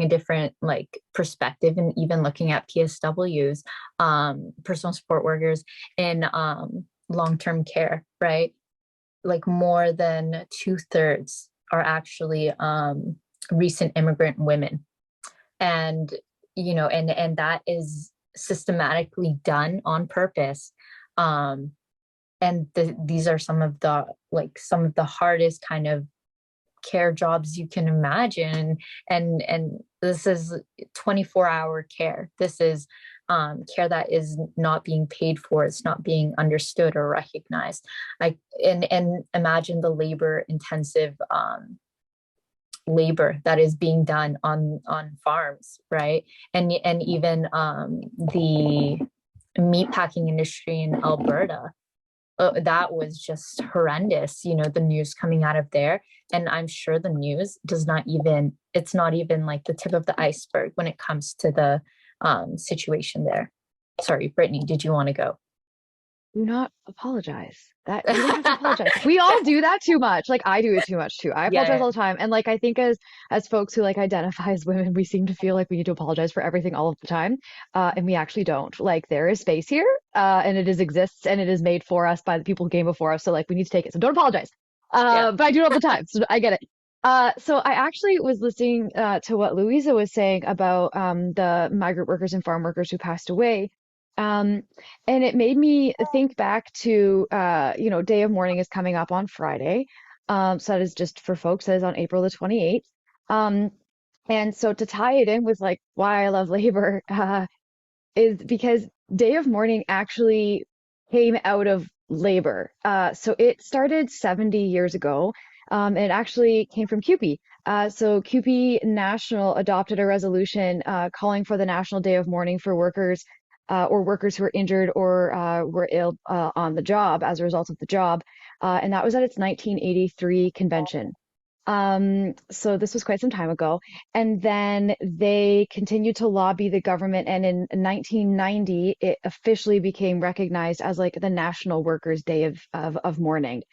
a different like perspective and even looking at PSWs, personal support workers in long-term care, right? Like more than 2/3 are actually recent immigrant women. And, you know, and that is systematically done on purpose. And these are some of the hardest kind of care jobs you can imagine. And this is 24-hour care. This is care that is not being paid for. It's not being understood or recognized. And imagine the labor intensive labor that is being done on farms, right? And even the meatpacking industry in Alberta. That was just horrendous, you know, the news coming out of there. And I'm sure the news it's not even like the tip of the iceberg when it comes to the situation there. Sorry, Brittany, did you want to go? Do not apologize. You don't have to apologize. We all do that too much. Like I do it too much too. I apologize all the time. And like I think as folks who like identify as women, we seem to feel like we need to apologize for everything all of the time. And we actually don't. Like there is space here, and it exists and it is made for us by the people who came before us. So like we need to take it. So don't apologize. But I do it all the time. So I get it. So I actually was listening to what Luisa was saying about the migrant workers and farm workers who passed away. And it made me think back to, you know, Day of Mourning is coming up on Friday. So that is just for folks, that is on April the 28th. And so to tie it in with like why I love labor, is because Day of Mourning actually came out of labor. So it started 70 years ago. And it actually came from CUPE. So CUPE National adopted a resolution calling for the National Day of Mourning for workers or workers who were injured or were ill on the job as a result of the job. And that was at its 1983 convention. So this was quite some time ago. And then they continued to lobby the government. And in 1990, it officially became recognized as like the National Workers' Day of Mourning.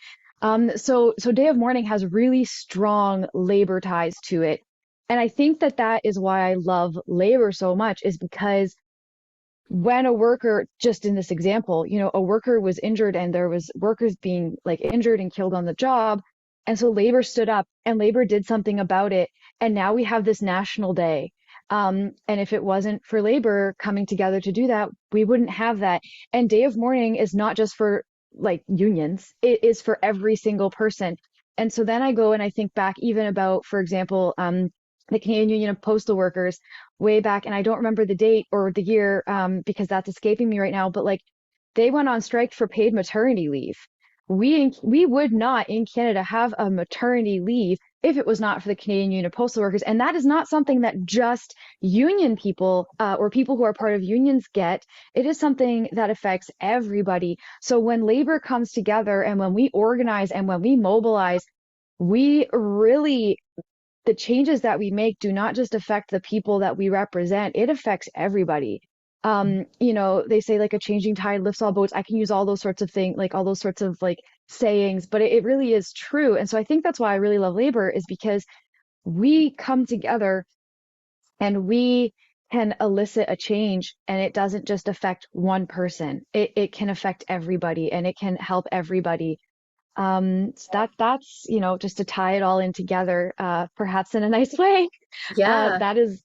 So Day of Mourning has really strong labor ties to it. And I think that is why I love labor so much, is because when a worker, just in this example, you know, a worker was injured and there was workers being like injured and killed on the job. And so labor stood up and labor did something about it. And now we have this national day. And if it wasn't for labor coming together to do that, we wouldn't have that. And day of mourning is not just for like unions, it is for every single person. And so then I go and I think back even about, for example, the Canadian Union of Postal Workers way back, and I don't remember the date or the year because that's escaping me right now, but like they went on strike for paid maternity leave. We would not in Canada have a maternity leave if it was not for the Canadian Union of Postal Workers. And that is not something that just union people or people who are part of unions get. It is something that affects everybody. So when labor comes together and when we organize and when we mobilize, we really, the changes that we make do not just affect the people that we represent, it affects everybody. You know, they say like a changing tide lifts all boats. I can use all those sorts of things, like all those sorts of like sayings, but it really is true. And so I think that's why I really love labor, is because we come together and we can elicit a change, and it doesn't just affect one person. It can affect everybody and it can help everybody. So that's, you know, just to tie it all in together, perhaps in a nice way. Yeah.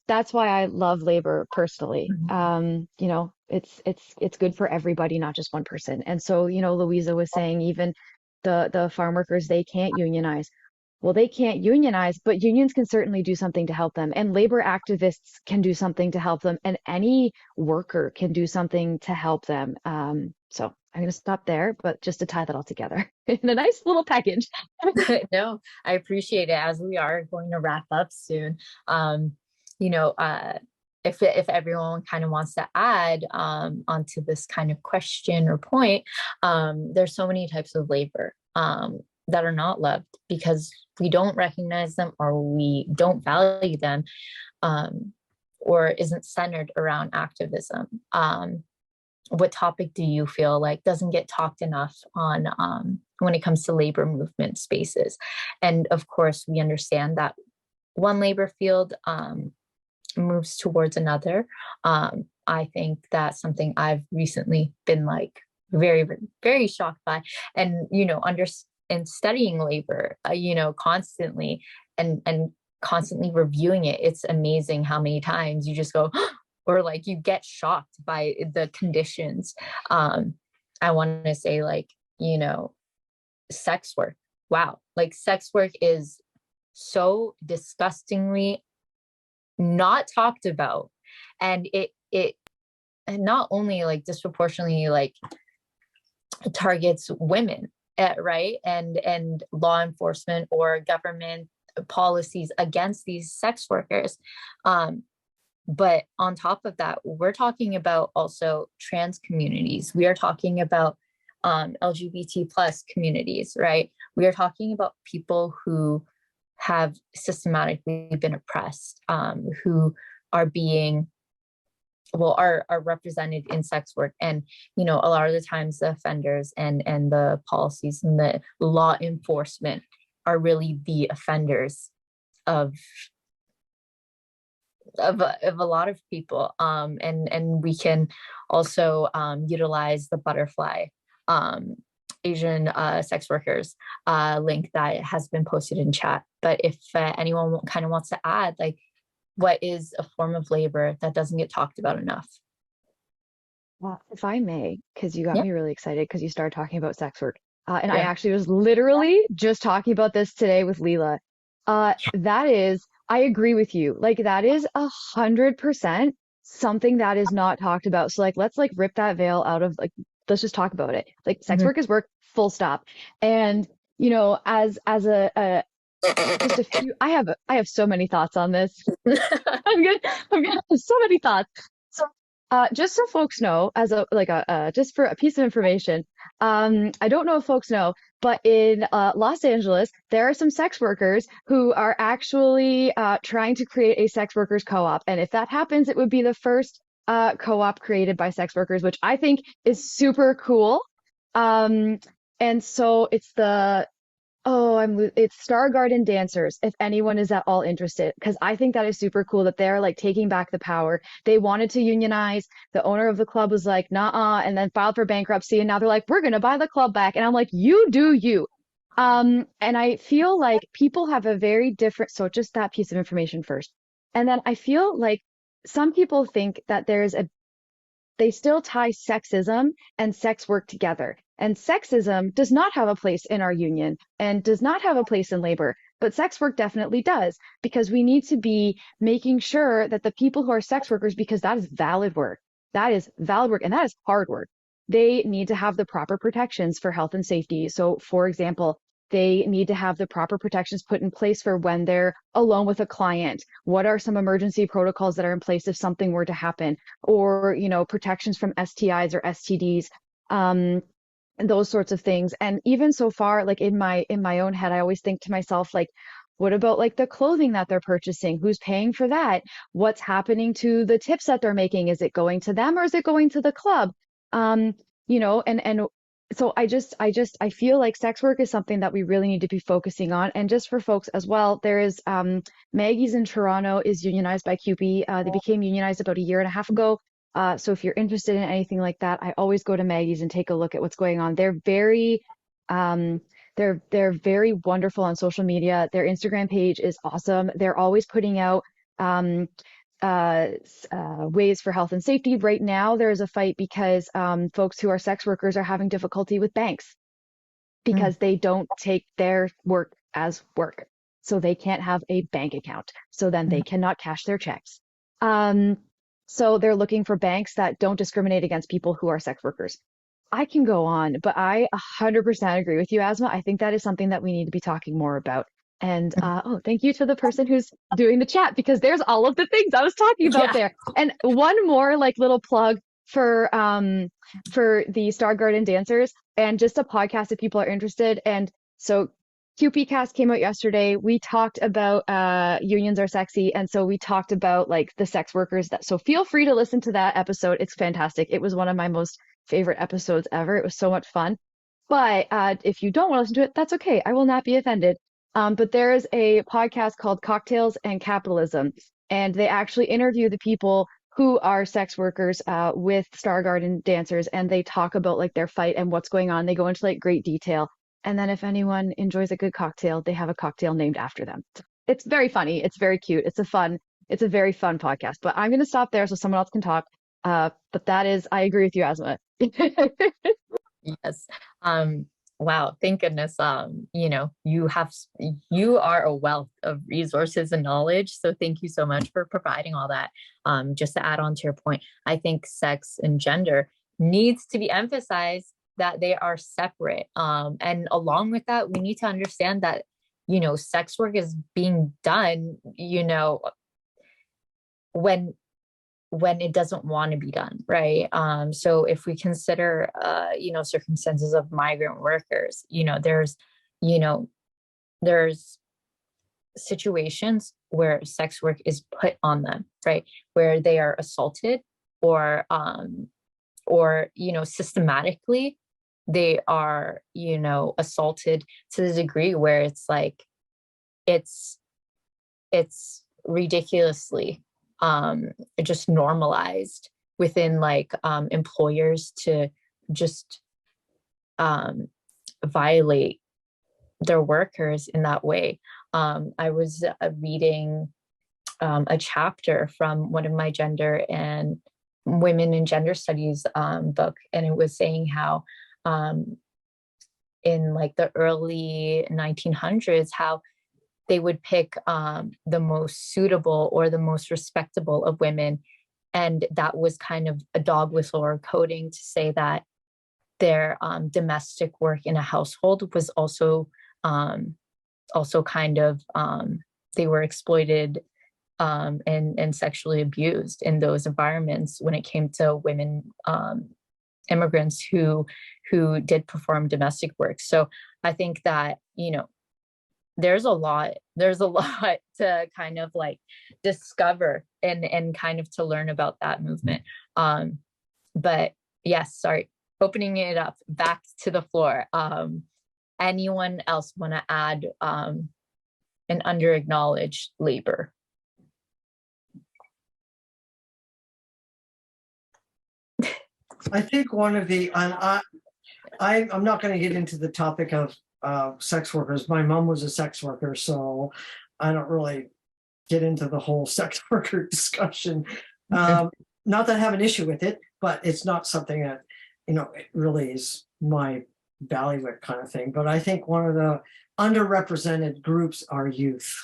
That's why I love labor personally. Mhm. You know, it's good for everybody, not just one person. And so, you know, Luisa was saying even the farm workers, they can't unionize. Well, they can't unionize, but unions can certainly do something to help them, and labor activists can do something to help them, and any worker can do something to help them. So I'm going to stop there, but just to tie that all together in a nice little package. No, I appreciate it, as we are going to wrap up soon. You know, if everyone kind of wants to add onto this kind of question or point, there's so many types of labor that are not loved because we don't recognize them or we don't value them, or isn't centered around activism. What topic do you feel like doesn't get talked enough on when it comes to labor movement spaces? And of course, we understand that one labor field moves towards another. I think that's something I've recently been like very, very shocked by, and you know, and studying labor, you know, constantly and constantly reviewing it. It's amazing how many times you just go, or like you get shocked by the conditions. I want to say, like, you know, sex work. Wow, like sex work is so disgustingly not talked about, and it not only like disproportionately like targets women, right, and law enforcement or government policies against these sex workers. But on top of that, we're talking about also trans communities. We are talking about LGBT plus communities, right? We are talking about people who have systematically been oppressed, who are being, well, are represented in sex work. And, you know, a lot of the times the offenders and the policies and the law enforcement are really the offenders of a lot of people, and we can also utilize the butterfly Asian sex workers link that has been posted in chat. But if anyone kind of wants to add, like, what is a form of labor that doesn't get talked about enough? Well, if I may, because you got Yeah. me really excited because you started talking about sex work. And I Yeah. actually was literally just talking about this today with Leila. That is, I agree with you. Like that is 100% something that is not talked about. So like, let's like rip that veil out of like, let's just talk about it. Like sex Mhm. work is work, full stop. And you know, as a just a few, I have so many thoughts on this. I'm good. So many thoughts. So, just so folks know, as a just for a piece of information, I don't know if folks know, but in Los Angeles, there are some sex workers who are actually trying to create a sex workers co-op, and if that happens, it would be the first co-op created by sex workers, which I think is super cool. And so it's the it's Star Garden Dancers, if anyone is at all interested, because I think that is super cool that they're like taking back the power. They wanted to unionize. The owner of the club was like, nah, and then filed for bankruptcy. And now they're like, we're going to buy the club back. And I'm like, you do you. And I feel like people have a very different, so just that piece of information first. And then I feel like some people think that they still tie sexism and sex work together. And sexism does not have a place in our union and does not have a place in labor, but sex work definitely does, because we need to be making sure that the people who are sex workers, because that is valid work, and that is hard work, they need to have the proper protections for health and safety. So, for example, they need to have the proper protections put in place for when they're alone with a client. What are some emergency protocols that are in place if something were to happen? Or, protections from STIs or STDs, and those sorts of things. And even so far, like in my own head, I always think to myself, like, what about like the clothing that they're purchasing? Who's paying for that? What's happening to the tips that they're making? Is it going to them or is it going to the club? And so I feel like sex work is something that we really need to be focusing on. And just for folks as well, there is Maggie's in Toronto is unionized by CUPE. They became unionized about a year and a half ago. So if you're interested in anything like that, I always go to Maggie's and take a look at what's going on. They're very very wonderful on social media. Their Instagram page is awesome. They're always putting out ways for health and safety. Right now, there's a fight because folks who are sex workers are having difficulty with banks because they don't take their work as work. So they can't have a bank account. So then they cannot cash their checks. So they're looking for banks that don't discriminate against people who are sex workers. I can go on, but I 100% agree with you, Asma. I think that is something that we need to be talking more about. And thank you to the person who's doing the chat, because there's all of the things I was talking about there. And one more like little plug for the Star Garden dancers and just a podcast if people are interested. And so CUPE cast came out yesterday. We talked about unions are sexy. And so we talked about like the sex workers so feel free to listen to that episode. It's fantastic. It was one of my most favorite episodes ever. It was so much fun. But if you don't want to listen to it, that's okay. I will not be offended. But there is a podcast called Cocktails and Capitalism, and they actually interview the people who are sex workers with Star Garden dancers, and they talk about like their fight and what's going on. They go into like great detail. And then if anyone enjoys a good cocktail, they have a cocktail named after them. It's very funny. It's very cute. It's a very fun podcast. But I'm going to stop there so someone else can talk. But I agree with you, Asma. Yes. Wow. Thank goodness. You are a wealth of resources and knowledge. So thank you so much for providing all that. Just to add on to your point, I think sex and gender needs to be emphasized, that they are separate. And along with that, we need to understand that, sex work is being done, when it doesn't want to be done, right? So if we consider, circumstances of migrant workers, there's situations where sex work is put on them, right? Where they are assaulted or systematically they are, assaulted to the degree where it's like, it's ridiculously just normalized within like employers to just violate their workers in that way. I was reading a chapter from one of my gender and women in gender studies book, and it was saying how in like the early 1900s, how they would pick the most suitable or the most respectable of women. And that was kind of a dog whistle or coding to say that their domestic work in a household was also kind of, they were exploited and sexually abused in those environments when it came to women immigrants who did perform domestic work. So I think that, there's a lot to kind of like discover and kind of to learn about that movement. But yes, sorry, opening it up back to the floor. Anyone else want to add an under-acknowledged labor? I think one of the, I'm not going to get into the topic of sex workers. My mom was a sex worker, so I don't really get into the whole sex worker discussion. Not that I have an issue with it, but it's not something that, it really is my bailiwick kind of thing. But I think one of the underrepresented groups are youth.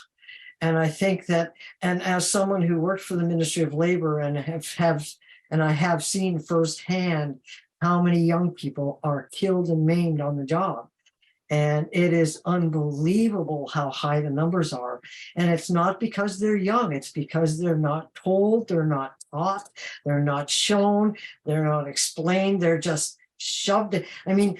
And I think that, and as someone who worked for the Ministry of Labor and I have seen firsthand how many young people are killed and maimed on the job. And it is unbelievable how high the numbers are. And it's not because they're young, it's because they're not told, they're not taught, they're not shown, they're not explained, they're just shoved. I mean,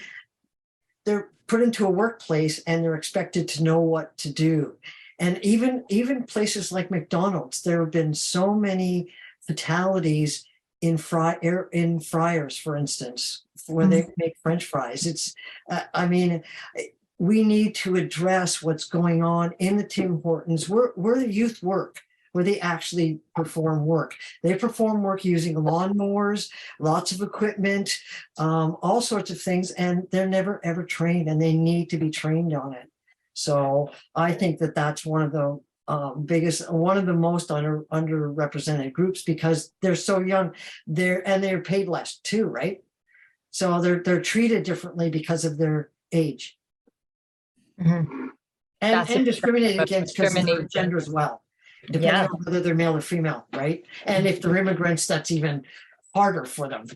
they're put into a workplace and they're expected to know what to do. And even places like McDonald's, there have been so many fatalities in fryers, for instance, where they make French fries. It's, I mean, we need to address what's going on in the Tim Hortons, where the youth work, where they actually perform work. They perform work using lawnmowers, lots of equipment, all sorts of things, and they're never ever trained, and they need to be trained on it. So I think that that's one of the one of the most underrepresented groups, because they're so young, they're paid less too, right? So they're treated differently because of their age. Mm-hmm. And discriminated against because of their gender as well, depending on whether they're male or female, right? And if they're immigrants, that's even harder for them.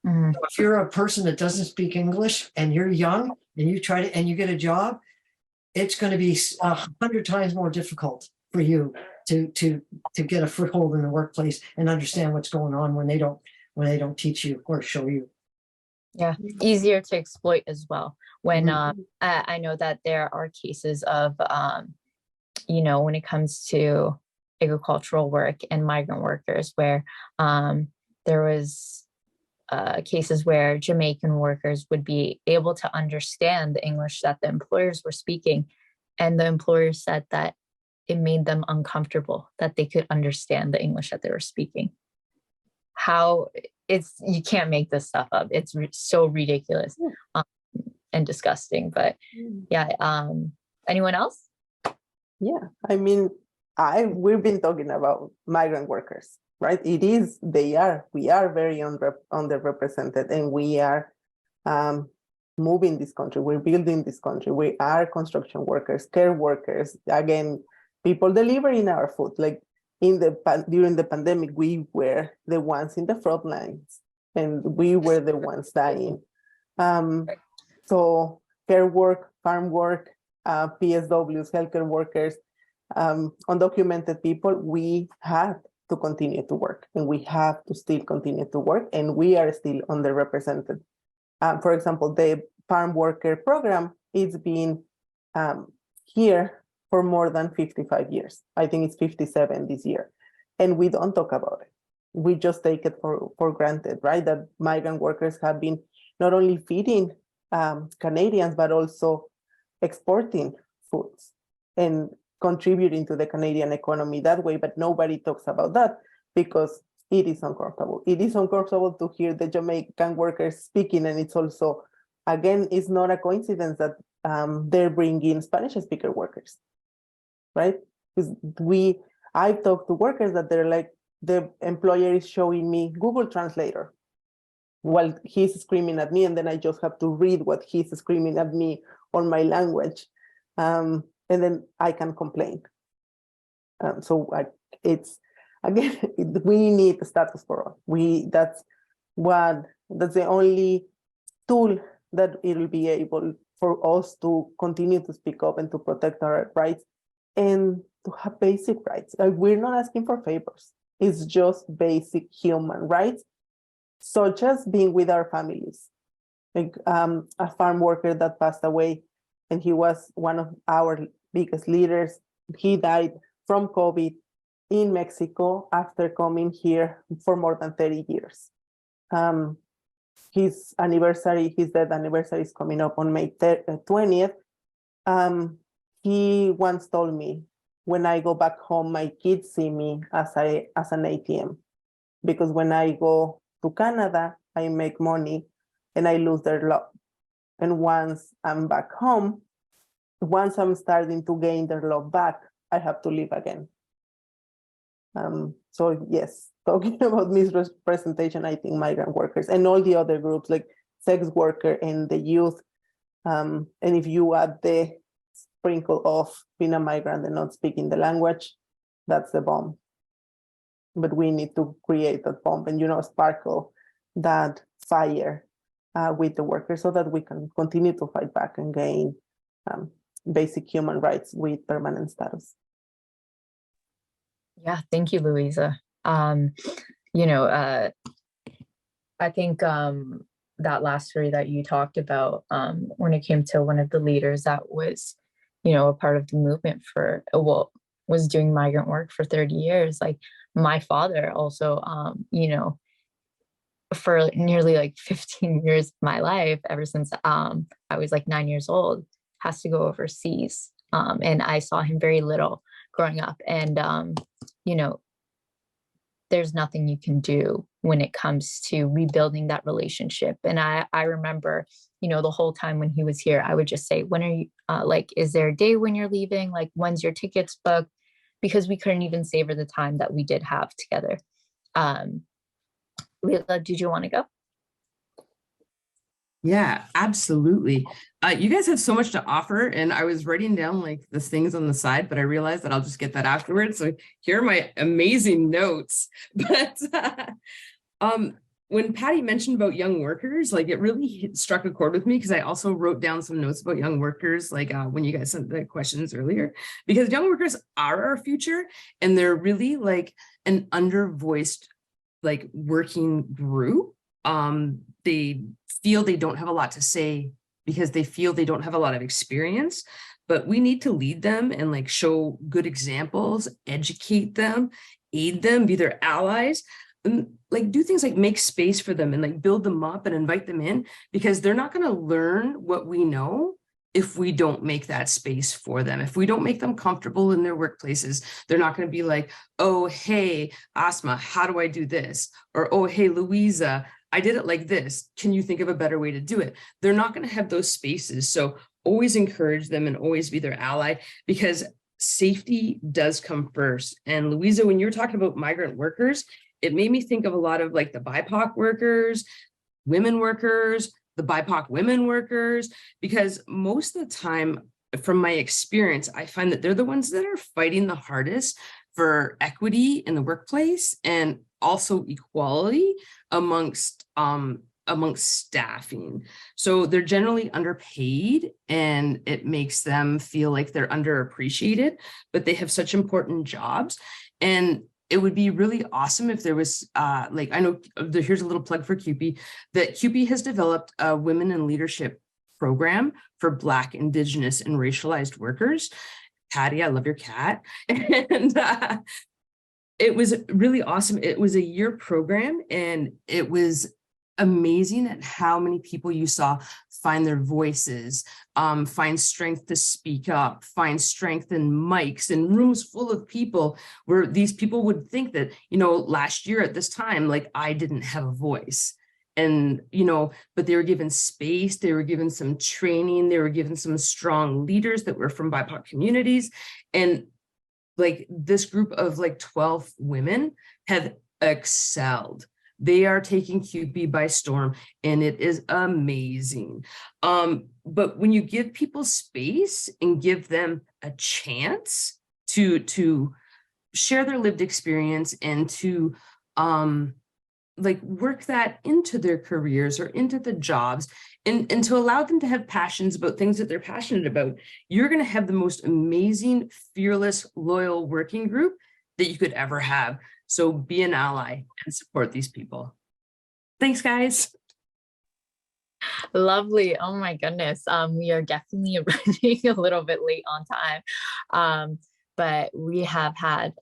Mm-hmm. So if you're a person that doesn't speak English and you're young and you and you get a job, it's going to be 100 times more difficult for you to get a foothold in the workplace and understand what's going on when they don't teach you or show you. Yeah, easier to exploit as well. When I know that there are cases of, when it comes to agricultural work and migrant workers, where there was cases where Jamaican workers would be able to understand the English that the employers were speaking, and the employers said that it made them uncomfortable that they could understand the English that they were speaking. You can't make this stuff up. It's so ridiculous and disgusting. But anyone else? Yeah, I mean, we've been talking about migrant workers, right? We are very underrepresented, and we are moving this country. We're building this country. We are construction workers, care workers, again, people delivering our food. Like during the pandemic, we were the ones in the front lines, and we were the ones dying. So care work, farm work, PSWs, healthcare workers, undocumented people, we have to continue to work, and we have to still continue to work, and we are still underrepresented. For example, the farm worker program is been here for more than 55 years. I think it's 57 this year. And we don't talk about it. We just take it for granted, right? That migrant workers have been not only feeding Canadians, but also exporting foods and contributing to the Canadian economy that way. But nobody talks about that because it is uncomfortable. It is uncomfortable to hear the Jamaican workers speaking. And it's also, again, it's not a coincidence that they're bringing Spanish speaker workers, right? Because I've talked to workers that they're like, the employer is showing me Google Translator while he's screaming at me, and then I just have to read what he's screaming at me on my language, and then I can complain. It's, again, we need the status quo. That's the only tool that it will be able for us to continue to speak up and to protect our rights and to have basic rights. We're not asking for favors. It's just basic human rights, such as being with our families. Like a farm worker that passed away, and he was one of our biggest leaders. He died from COVID in Mexico after coming here for more than 30 years. His death anniversary is coming up on May 20th. He once told me, when I go back home, my kids see me as an ATM, because when I go to Canada, I make money and I lose their love. And once I'm back home, once I'm starting to gain their love back, I have to leave again. So yes, talking about misrepresentation, I think migrant workers and all the other groups like sex worker and the youth, and if you add the sprinkle of being a migrant and not speaking the language, that's the bomb. But we need to create that bomb and, sparkle that fire with the workers so that we can continue to fight back and gain basic human rights with permanent status. Yeah, thank you, Luisa. I think that last story that you talked about, when it came to one of the leaders that was, a part of the movement for, was doing migrant work for 30 years. Like my father also, for nearly like 15 years of my life, ever since I was like 9 years old, has to go overseas. And I saw him very little growing up. And, there's nothing you can do when it comes to rebuilding that relationship. And I remember, the whole time when he was here, I would just say, when are you, is there a day when you're leaving? Like, when's your tickets booked? Because we couldn't even savor the time that we did have together. Leila, did you want to go? Yeah, absolutely. You guys have so much to offer, and I was writing down like the things on the side, but I realized that I'll just get that afterwards. So here are my amazing notes. But when Patty mentioned about young workers, like it really struck a chord with me because I also wrote down some notes about young workers, like when you guys sent the questions earlier, because young workers are our future, and they're really like an undervoiced like working group. They feel they don't have a lot to say because they feel they don't have a lot of experience, but we need to lead them and like show good examples, educate them, aid them, be their allies, and like do things like make space for them and like build them up and invite them in, because they're not going to learn what we know if we don't make that space for them. If we don't make them comfortable in their workplaces, they're not going to be like, oh, hey, Asma, how do I do this? Or, oh, hey, Luisa, I did it like this. Can you think of a better way to do it? They're not going to have those spaces. So always encourage them and always be their ally, because safety does come first. And Luisa, when you're talking about migrant workers, it made me think of a lot of like the BIPOC workers, women workers, the BIPOC women workers, because most of the time, from my experience, I find that they're the ones that are fighting the hardest for equity in the workplace and also equality amongst staffing. So they're generally underpaid, and it makes them feel like they're underappreciated, but they have such important jobs. And it would be really awesome if there was I know here's a little plug for CUPE, that CUPE has developed a women in leadership program for Black, Indigenous, and racialized workers. Patty, I love your cat. And it was really awesome. It was a year program, and it was amazing at how many people you saw find their voices, find strength to speak up, find strength in mics and rooms full of people where these people would think that, last year at this time, like I didn't have a voice. And, but they were given space, they were given some training, they were given some strong leaders that were from BIPOC communities. And like this group of like 12 women have excelled. They are taking CUPE by storm, and it is amazing. But when you give people space and give them a chance to share their lived experience and to like work that into their careers or into the jobs, and to allow them to have passions about things that they're passionate about, you're going to have the most amazing, fearless, loyal working group that you could ever have. So be an ally and support these people. Thanks, guys. Lovely. Oh my goodness. We are definitely running a little bit late on time. But we have had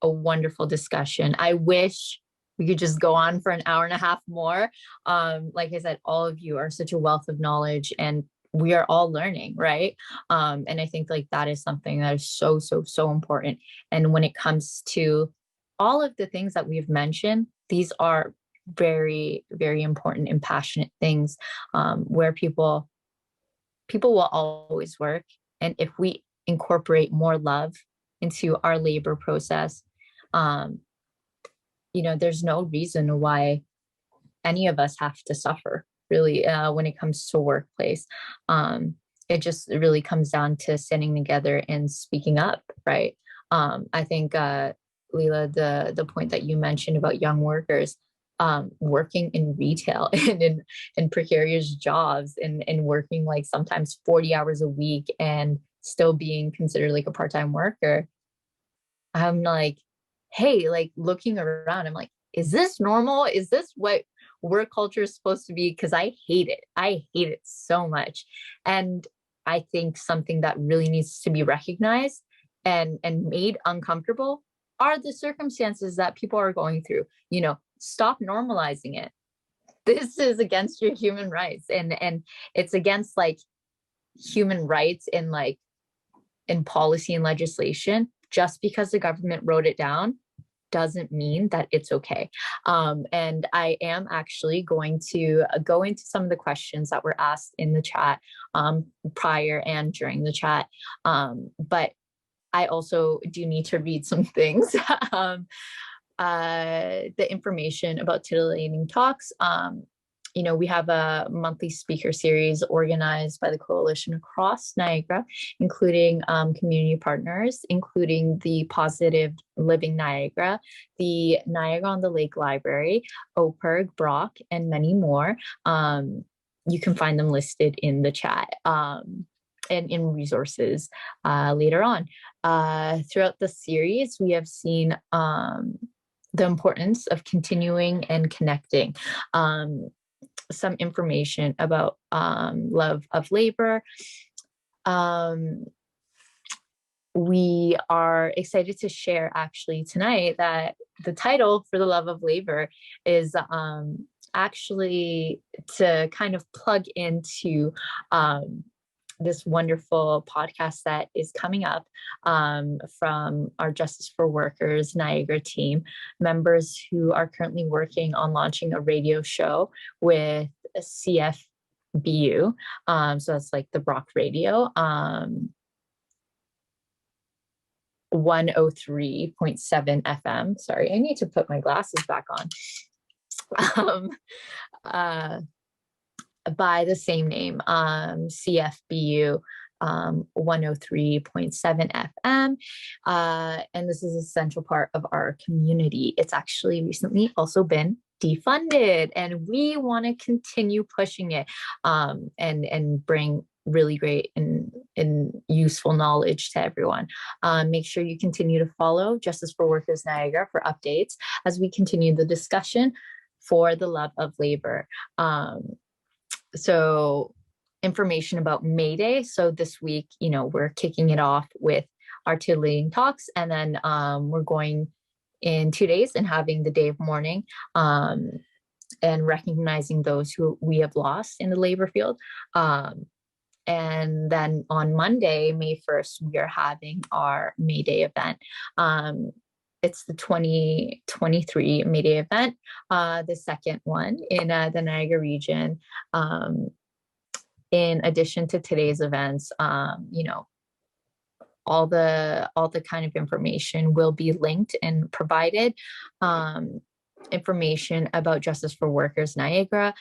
a wonderful discussion. I wish we could just go on for an hour and a half more. Like I said, all of you are such a wealth of knowledge, and we are all learning, right? And I think like that is something that is so, so, so important. And when it comes to all of the things that we've mentioned, these are very, very important and passionate things, where people will always work. And if we incorporate more love into our labor process, there's no reason why any of us have to suffer, really, when it comes to workplace. It just really comes down to standing together and speaking up, right? I think, Leila, the point that you mentioned about young workers working in retail and in precarious jobs and working like sometimes 40 hours a week and still being considered like a part-time worker. I'm like, hey, like looking around, I'm like, is this normal? Is this what work culture is supposed to be? Because I hate it. I hate it so much. And I think something that really needs to be recognized and made uncomfortable are the circumstances that people are going through. Stop normalizing it. This is against your human rights, and it's against like human rights in policy and legislation. Just because the government wrote it down doesn't mean that it's okay. And I am actually going to go into some of the questions that were asked in the chat prior and during the chat. But I also do need to read some things. The information about Titillating Talks. We have a monthly speaker series organized by the coalition across Niagara, including community partners, including the Positive Living Niagara, the Niagara on the Lake Library, OPSEU, Brock, and many more. You can find them listed in the chat and in resources later on. Throughout the series, we have seen the importance of continuing and connecting. Some information about love of labor. We are excited to share actually tonight that the title for the love of labor is actually to kind of plug into this wonderful podcast that is coming up from our Justice for Workers Niagara team, members who are currently working on launching a radio show with CFBU. So that's like the Brock Radio, 103.7 FM. Sorry, I need to put my glasses back on. By the same name, CFBU 103.7 FM. And this is a central part of our community. It's actually recently also been defunded, and we want to continue pushing it and bring really great and useful knowledge to everyone. Make sure you continue to follow Justice for Workers Niagara for updates as we continue the discussion for the love of labor. So information about May Day. So this week, we're kicking it off with our Titillating Talks, and then we're going in 2 days and having the day of mourning and recognizing those who we have lost in the labor field. And then on Monday, May 1st, we are having our May Day event. It's the 2023 May Day event, the second one in the Niagara region. In addition to today's events, all the kind of information will be linked and provided. Information about Justice for Workers Niagara.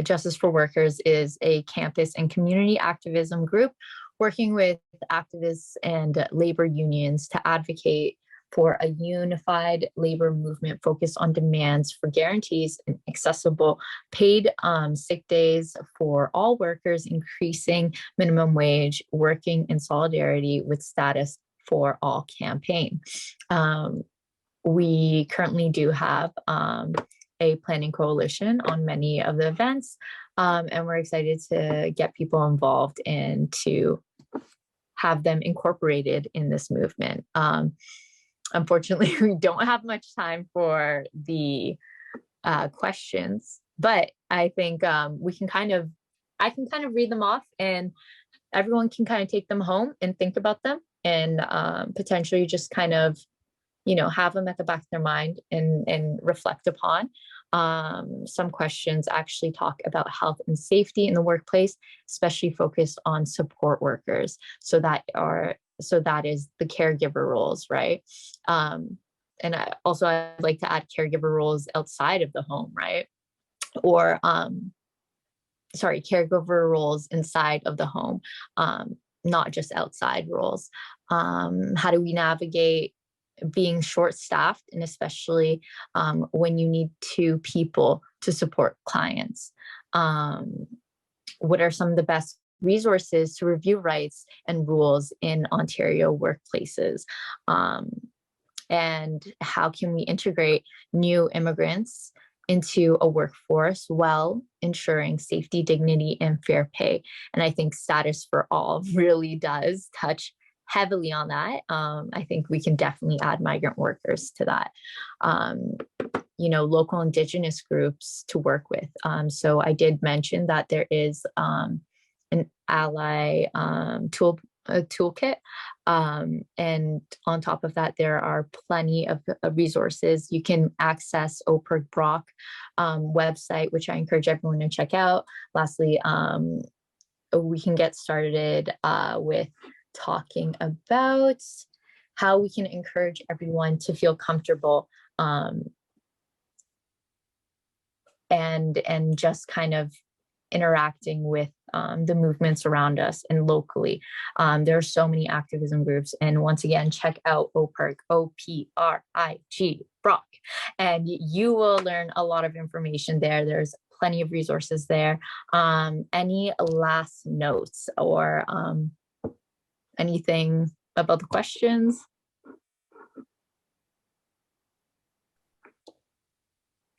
Justice for Workers is a campus and community activism group working with activists and labor unions to advocate for a unified labor movement focused on demands for guarantees and accessible paid sick days for all workers, increasing minimum wage, working in solidarity with Status for All campaign. We currently do have a planning coalition on many of the events, and we're excited to get people involved and to have them incorporated in this movement. Unfortunately, we don't have much time for the questions, but I think I can kind of read them off, and everyone can kind of take them home and think about them, and potentially just kind of, have them at the back of their mind and reflect upon. Some questions actually talk about health and safety in the workplace, especially focused on support workers. So that is the caregiver roles, right? I'd like to add caregiver roles outside of the home, right? Or caregiver roles inside of the home, not just outside roles. How do we navigate being short-staffed, and especially when you need 2 people to support clients? What are some of the best resources to review rights and rules in Ontario workplaces? And how can we integrate new immigrants into a workforce while ensuring safety, dignity, and fair pay? And I think Status for All really does touch heavily on that. I think we can definitely add migrant workers to that. Local Indigenous groups to work with. So I did mention that there is an ally toolkit. And on top of that, there are plenty of resources. You can access OPERG Brock website, which I encourage everyone to check out. Lastly, we can get started with talking about how we can encourage everyone to feel comfortable and just kind of interacting with the movements around us and locally. There are so many activism groups. And once again, check out OPERG, OPRIG, Brock, and you will learn a lot of information there. There's plenty of resources there. Any last notes or anything about the questions?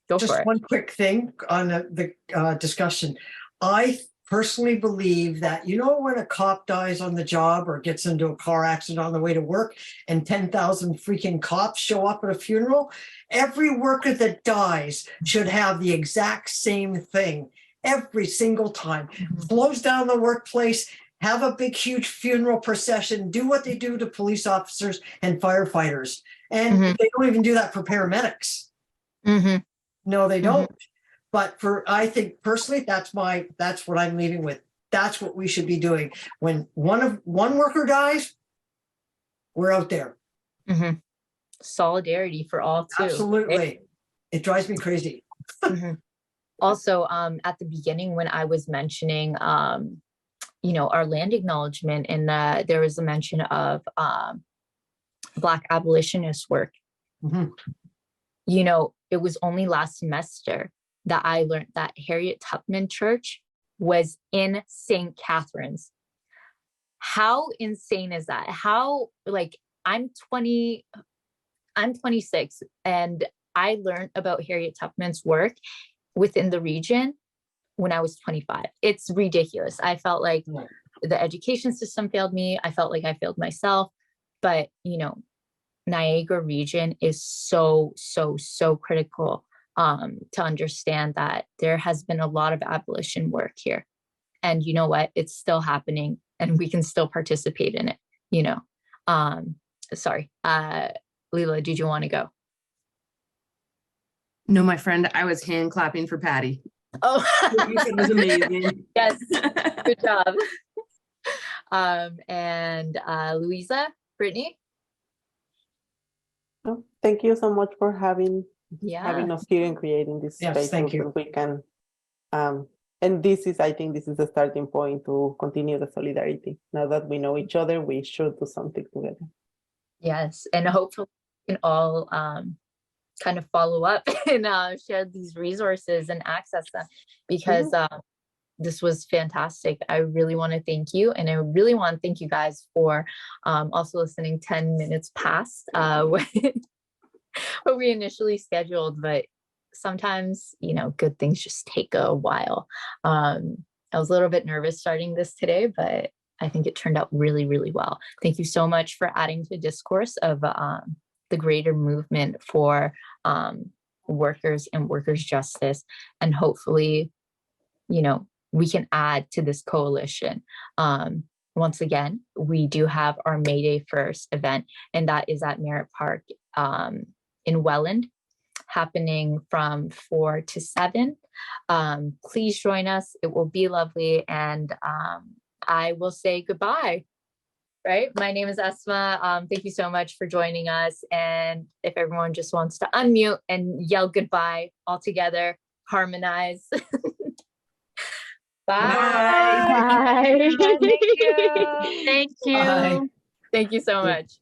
Go for it. Just one quick thing on the discussion. I personally believe that, when a cop dies on the job or gets into a car accident on the way to work and 10,000 freaking cops show up at a funeral, every worker that dies should have the exact same thing every single time. Close down the workplace, have a big, huge funeral procession, do what they do to police officers and firefighters. And they don't even do that for paramedics. No, they don't. But I think personally, that's what I'm leaving with. That's what we should be doing. When one worker dies, we're out there. Solidarity for all too. Absolutely. It drives me crazy. Also, at the beginning, when I was mentioning, our land acknowledgement, and there was a mention of Black abolitionist work. It was only last semester that I learned that Harriet Tubman Church was in St. Catharines. How insane is that? I'm 26, and I learned about Harriet Tubman's work within the region when I was 25. It's ridiculous. I felt like the education system failed me. I felt like I failed myself. But, Niagara region is so critical to understand that there has been a lot of abolition work here. And you know what? It's still happening, and we can still participate in it, Sorry. Leila, did you want to go? No, my friend, I was hand clapping for Patty. Oh, You said it was amazing. Yes, good job. And Luisa, Brittany? Oh, thank you so much for having us here and creating this space. Thank you. We can, and I think this is the starting point to continue the solidarity. Now that we know each other, we should do something together. Yes, and hopefully we can all kind of follow up and share these resources and access them, because this was fantastic. I really want to thank you, and I really want to thank you guys for also listening 10 minutes past what we initially scheduled, but sometimes, good things just take a while. I was a little bit nervous starting this today, but I think it turned out really, really well. Thank you so much for adding to the discourse of the greater movement for workers and workers' justice. And hopefully, we can add to this coalition. Once again, we do have our May Day 1st event, and that is at Merritt Park in Welland, happening from 4 to 7. Please join us. It will be lovely. And I will say goodbye. right? My name is Asma. Thank you so much for joining us. And if everyone just wants to unmute and yell goodbye all together, harmonize. Bye. Bye. Bye. Thank you. Bye. Thank you so much.